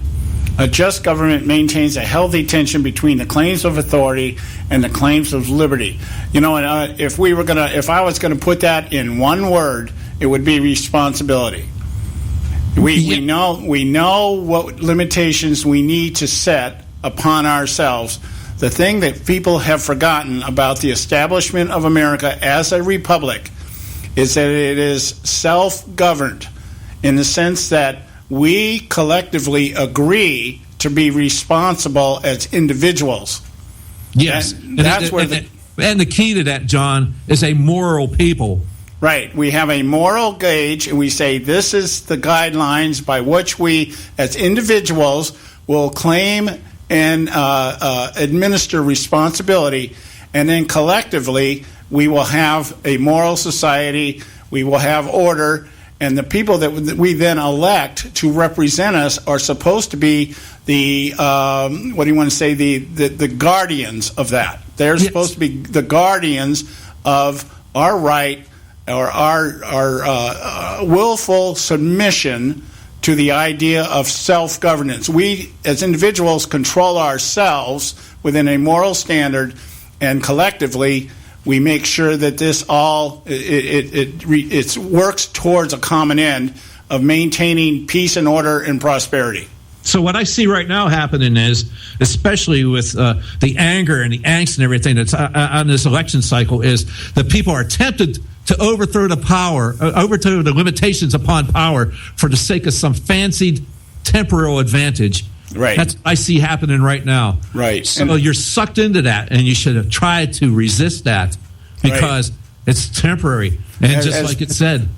E: A just government maintains a healthy tension between the claims of authority and the claims of liberty. And if I was gonna put that in one word, it would be responsibility. We know what limitations we need to set upon ourselves. The thing that people have forgotten about the establishment of America as a republic is that it is self-governed in the sense that we collectively agree to be responsible as individuals.
F: Yes.
E: And that's where
F: the key to that, John, is a moral people.
E: Right. We have a moral gauge, and we say this is the guidelines by which we, as individuals, will claim and administer responsibility, and then collectively we will have a moral society, we will have order, and the people that we then elect to represent us are supposed to be the the guardians of that. They're supposed to be the guardians of our right or our willful submission to the idea of self-governance. We, as individuals, control ourselves within a moral standard, and collectively, we make sure that this all it works towards a common end of maintaining peace and order and prosperity.
F: So what I see right now happening is, especially with the anger and the angst and everything that's on this election cycle, is that people are tempted to overthrow the limitations upon power for the sake of some fancied temporal advantage.
E: Right.
F: That's what I see happening right now.
E: Right.
F: So you're sucked into that, and you should have tried to resist that because it's temporary. And just like it said,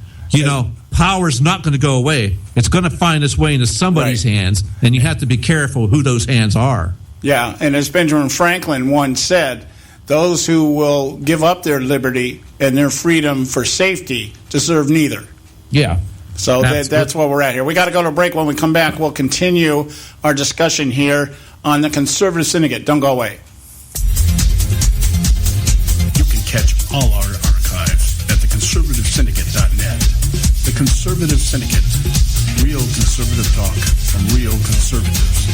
F: power's not going to go away. It's going to find its way into somebody's hands, and you have to be careful who those hands are.
E: Yeah, and as Benjamin Franklin once said, those who will give up their liberty and their freedom for safety deserve neither.
F: Yeah.
E: So that's where we're at here. We got to go to a break. When we come back, we'll continue our discussion here on the Conservative Syndicate. Don't go away.
Q: You can catch all our archives at theconservativesyndicate.net. The Conservative Syndicate. Real conservative talk from real conservatives.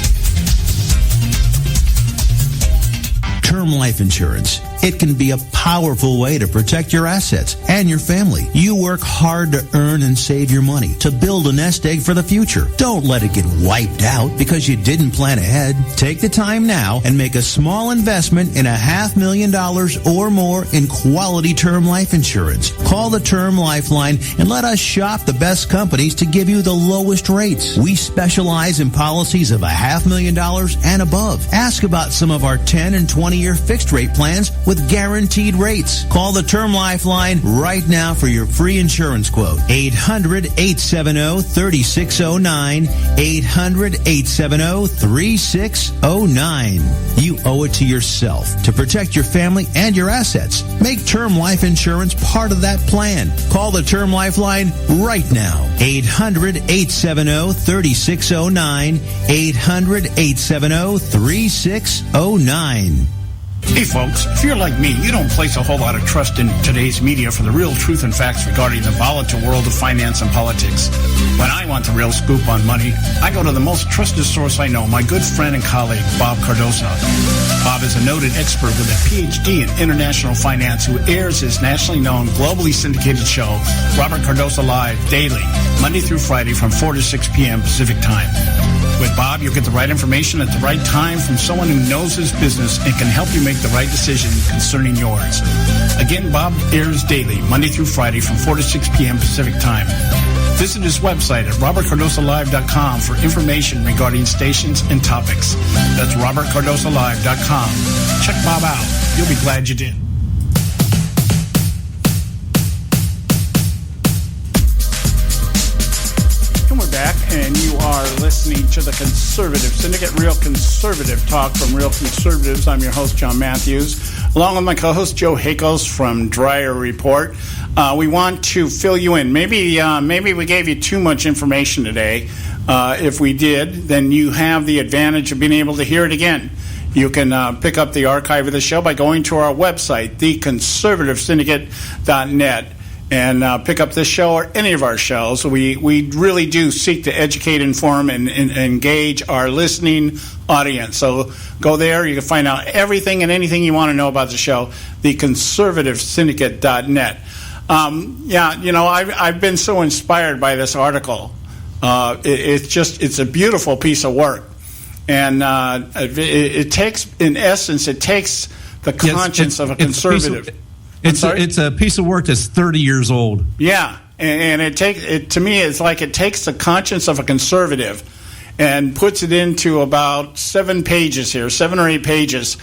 J: Term life insurance. It can be a powerful way to protect your assets and your family. You work hard to earn and save your money to build a nest egg for the future. Don't let it get wiped out because you didn't plan ahead. Take the time now and make a small investment in $500,000 or more in quality term life insurance. Call the Term Lifeline and let us shop the best companies to give you the lowest rates. We specialize in policies of $500,000 and above. Ask about some of our 10 and 20-year fixed rate plans with guaranteed rates. Call the Term Lifeline right now for your free insurance quote. 800-870-3609. 800-870-3609. You owe it to yourself to protect your family and your assets. Make term life insurance part of that plan. Call the Term Lifeline right now. 800-870-3609. 800-870-3609.
Q: Hey folks, if you're like me, you don't place a whole lot of trust in today's media for the real truth and facts regarding the volatile world of finance and politics. When I want the real scoop on money, I go to the most trusted source I know, my good friend and colleague, Bob Cardoso. Bob is a noted expert with a PhD in international finance who airs his nationally known, globally syndicated show, Robert Cardoso Live, daily, Monday through Friday from 4 to 6 p.m. Pacific Time. With Bob, you'll get the right information at the right time from someone who knows his business and can help you make the right decision concerning yours. Again, Bob airs daily, Monday through Friday from 4 to 6 p.m. Pacific Time. Visit his website at robertcardosolive.com for information regarding stations and topics. That's robertcardosolive.com. Check Bob out. You'll be glad you did. We're back, and you are listening to the Conservative Syndicate, real conservative talk from real conservatives. I'm your host, John Matthews, along with my co-host, Joe Hakos from Dreyer Report. We want to fill you in. Maybe we gave you too much information today. If we did, then you have the advantage of being able to hear it again. You can pick up the archive of the show by going to our website, theconservativesyndicate.net. And pick up this show or any of our shows. We really do seek to educate, inform, and engage our listening audience. So go there. You can find out everything and anything you want to know about the show, theconservativesyndicate.net. I've been so inspired by this article. It's a beautiful piece of work.
E: And it takes, in essence, it takes the conscience of a conservative.
F: It's a piece of work that's 30 years old.
E: Yeah, and to me, it's like it takes the conscience of a conservative and puts it into about 7 or 8 pages,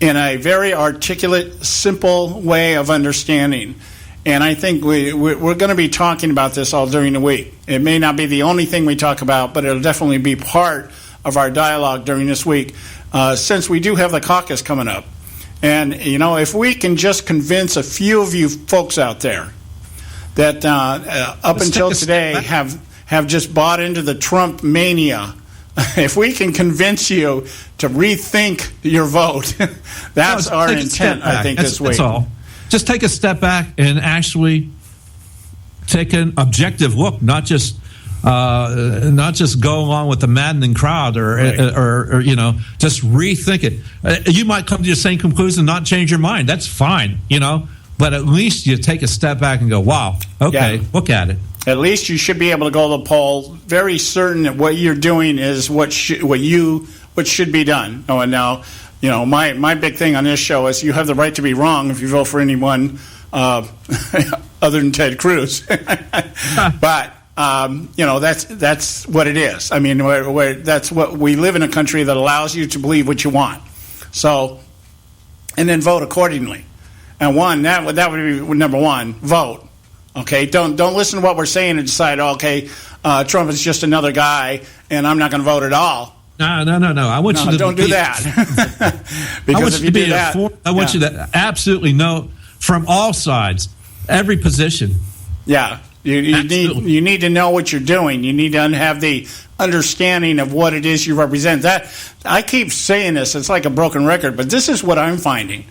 E: in a very articulate, simple way of understanding. And I think we're going to be talking about this all during the week. It may not be the only thing we talk about, but it'll definitely be part of our dialogue during this week, since we do have the caucus coming up. And, if we can just convince a few of you folks out there that up until today have just bought into the Trump mania, if we can convince you to rethink your vote, that's our intent, I think, this week.
F: That's all. Just take a step back and actually take an objective look, not just go along with the maddening crowd, or just rethink it. You might come to the same conclusion and not change your mind. That's fine, but at least you take a step back and go, wow, okay, look at it.
E: At least you should be able to go to the poll very certain that what you're doing is what should be done. Oh, and now, my big thing on this show is you have the right to be wrong if you vote for anyone other than Ted Cruz. But that's what it is. I mean, that's what we live in, a country that allows you to believe what you want. So, and then vote accordingly. And that would be number one. Vote. Okay, don't listen to what we're saying and decide, Trump is just another guy, and I'm not going to vote at all.
F: No. I want you to
E: don't do that. Because if you do that,
F: I want you to absolutely know from all sides, every position.
E: Yeah, you need to know what you're doing. You need to have the understanding of what it is you represent. That I keep saying this; it's like a broken record, but this is what I'm finding.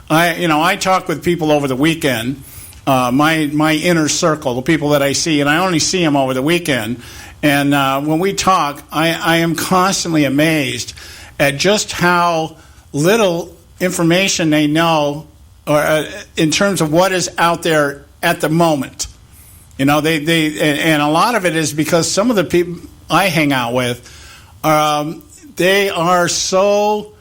E: I talk with people over the weekend. My inner circle, the people that I see, and I only see them over the weekend. And when we talk, I am constantly amazed at just how little information they know, or in terms of what is out there at the moment. And a lot of it is because some of the people I hang out with, they are so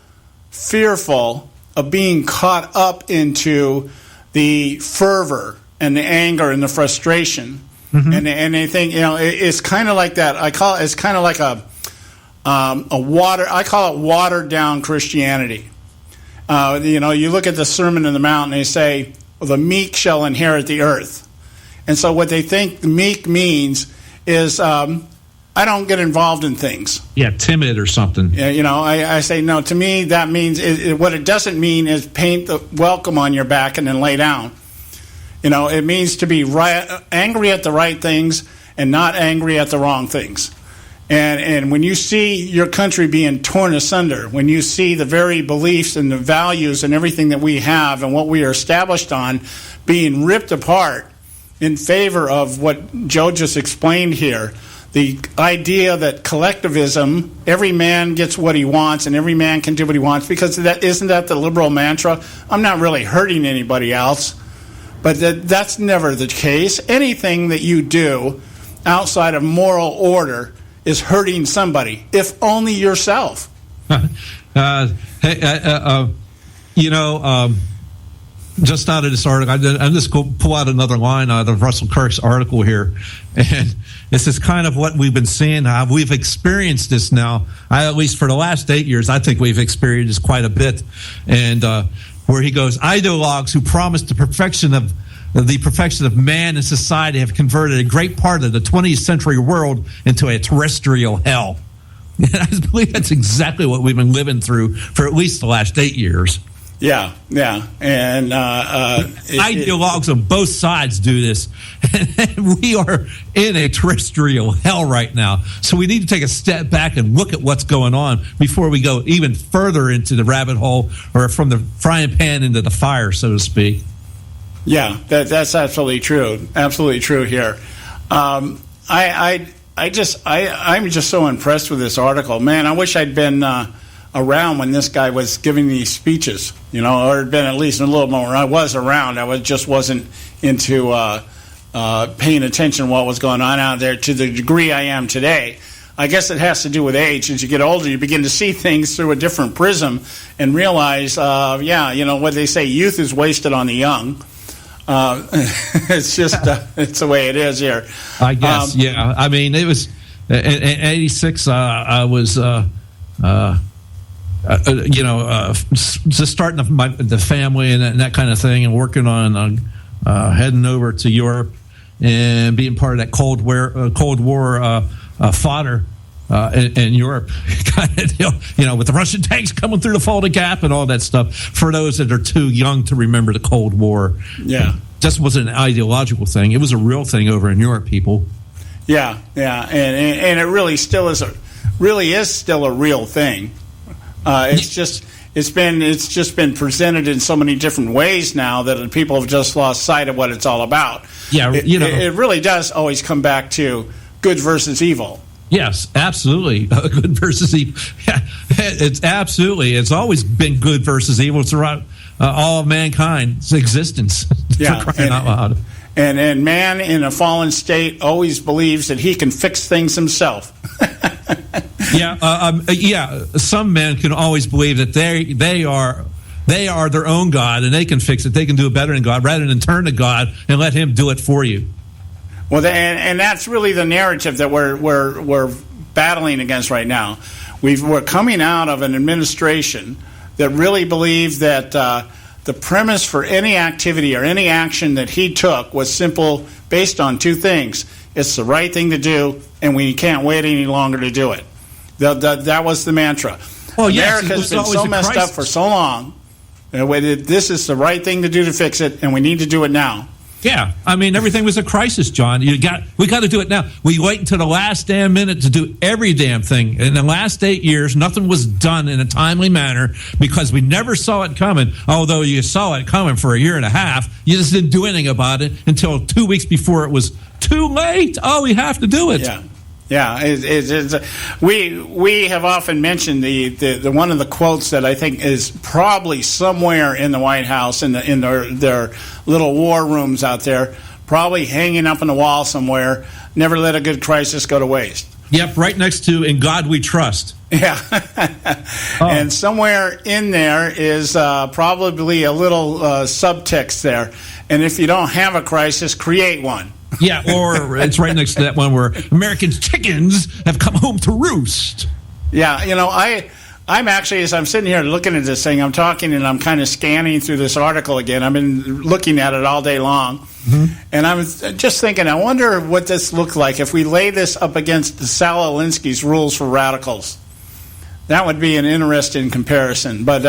E: fearful of being caught up into the fervor and the anger and the frustration, and they think it's kind of like that. It's kind of like a watered down Christianity. You look at the Sermon on the Mount and they say, well, the meek shall inherit the earth, and so what they think the meek means is I don't get involved in things.
F: Yeah, timid or something.
E: Yeah, I say no. To me, that means what it doesn't mean is paint the welcome on your back and then lay down. It means to be angry at the right things and not angry at the wrong things. And when you see your country being torn asunder, when you see the very beliefs and the values and everything that we have and what we are established on being ripped apart in favor of what Joe just explained here, the idea that collectivism, every man gets what he wants and every man can do what he wants, because isn't that the liberal mantra? I'm not really hurting anybody else, but that's never the case. Anything that you do outside of moral order is hurting somebody, if only yourself.
F: Just out of this article, I'm just going to pull out another line out of Russell Kirk's article here. And this is kind of what we've been seeing, how we've experienced this now. At least for the last 8 years, I think we've experienced this quite a bit. And where he goes, ideologues who promise the perfection of man and society have converted a great part of the 20th century world into a terrestrial hell. And I believe that's exactly what we've been living through for at least the last 8 years.
E: Yeah, and
F: ideologues on both sides do this, and we are in a terrestrial hell right now. So we need to take a step back and look at what's going on before we go even further into the rabbit hole, or from the frying pan into the fire, so to speak.
E: Yeah, that's absolutely true. Absolutely true here. I'm just so impressed with this article, man. I wish I'd been around when this guy was giving these speeches, or had been at least a little more. I was around. I just wasn't into paying attention to what was going on out there to the degree I am today. I guess it has to do with age. As you get older, you begin to see things through a different prism and realize, what they say, youth is wasted on the young. It's just it's the way it is here.
F: I guess, yeah. I mean, it was in '86. I was, just starting the family and that kind of thing, and working on heading over to Europe and being part of that Cold War fodder in Europe, kind of, with the Russian tanks coming through the Fulda Gap and all that stuff. For those that are too young to remember the Cold War, just wasn't an ideological thing; it was a real thing over in Europe, people.
E: Yeah, and it really still is still a real thing. It's just been presented in so many different ways now that people have just lost sight of what it's all about.
F: Yeah,
E: it really does always come back to good versus evil.
F: Yes, absolutely. Good versus evil. Yeah, it's always been good versus evil throughout all of mankind's existence.
E: Yeah,
F: for crying out loud.
E: And man in a fallen state always believes that he can fix things himself.
F: Some men can always believe that they are their own God and they can fix it. They can do it better than God, rather than turn to God and let Him do it for you.
E: Well, and that's really the narrative that we're battling against right now. We're coming out of an administration that really believed that the premise for any activity or any action that he took was simple, based on two things: it's the right thing to do, and we can't wait any longer to do it. That was the mantra.
F: Well,
E: America's been so messed up for so long. This is the right thing to do to fix it, and we need to do it now.
F: Yeah, I mean, everything was a crisis, John. We got to do it now. We wait until the last damn minute to do every damn thing. In the last 8 years, nothing was done in a timely manner because we never saw it coming. Although you saw it coming for a year and a half, you just didn't do anything about it until 2 weeks before it was too late. Oh, we have to do it.
E: Yeah. We have often mentioned the one of the quotes that I think is probably somewhere in the White House in their little war rooms out there, probably hanging up on the wall somewhere. Never let a good crisis go to waste.
F: Yep, right next to "In God We Trust."
E: Yeah, and somewhere in there is probably a little subtext there. And if you don't have a crisis, create one.
F: Yeah, or it's right next to that one where American chickens have come home to roost.
E: Yeah, I'm actually, as I'm sitting here looking at this thing, I'm talking and I'm kind of scanning through this article again. I've been looking at it all day long. Mm-hmm. And I was just thinking, I wonder what this looked like if we lay this up against Saul Alinsky's rules for radicals. That would be an interesting comparison. But,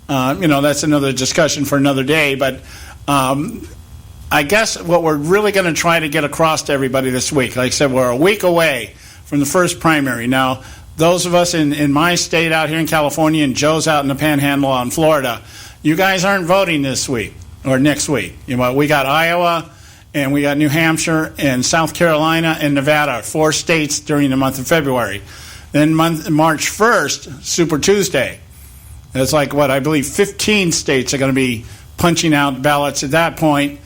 E: that's another discussion for another day. But I guess what we're really going to try to get across to everybody this week, like I said, we're a week away from the first primary. Now, those of us in my state out here in California, and Joe's out in the Panhandle out in Florida, you guys aren't voting this week or next week. We got Iowa, and we got New Hampshire, and South Carolina, and Nevada, 4 states during the month of February. Then March 1st, Super Tuesday. It's like, I believe 15 states are going to be punching out ballots at that point.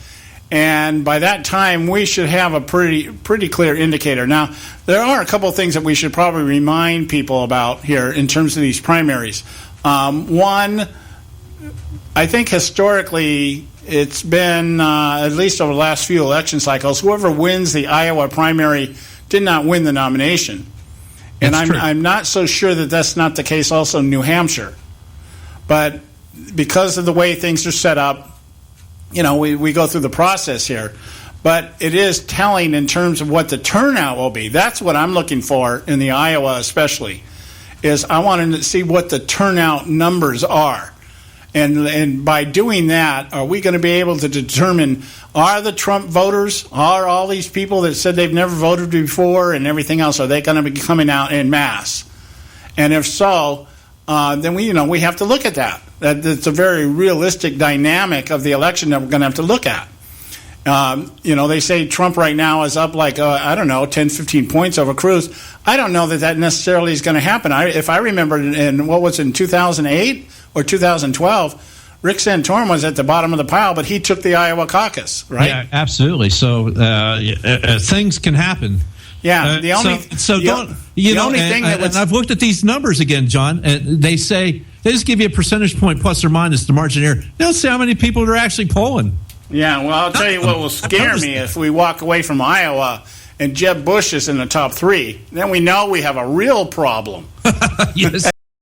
E: And by that time, we should have a pretty clear indicator. Now, there are a couple of things that we should probably remind people about here in terms of these primaries. One, I think historically it's been, at least over the last few election cycles, whoever wins the Iowa primary did not win the nomination. And I'm not so sure that that's not the case also in New Hampshire. But because of the way things are set up, we go through the process here. But it is telling in terms of what the turnout will be. That's what I'm looking for in the Iowa especially, is I want to see what the turnout numbers are. And by doing that, are we going to be able to determine, are the Trump voters, are all these people that said they've never voted before and everything else, are they going to be coming out en masse? And if so, then we have to look at that. It's a very realistic dynamic of the election that we're going to have to look at. They say Trump right now is up 10, 15 points over Cruz. I don't know that necessarily is going to happen. If I remember in 2008 or 2012, Rick Santorum was at the bottom of the pile, but he took the Iowa caucus, right?
F: Yeah, absolutely. So things can happen.
E: Yeah, the only thing that
F: and I've looked at these numbers again, John. And they say they just give you a percentage point plus or minus the margin error. They don't say how many people are actually polling.
E: Yeah, well, I'll tell you what will scare me if we walk away from Iowa and Jeb Bush is in the top 3. Then we know we have a real problem.
F: Yes.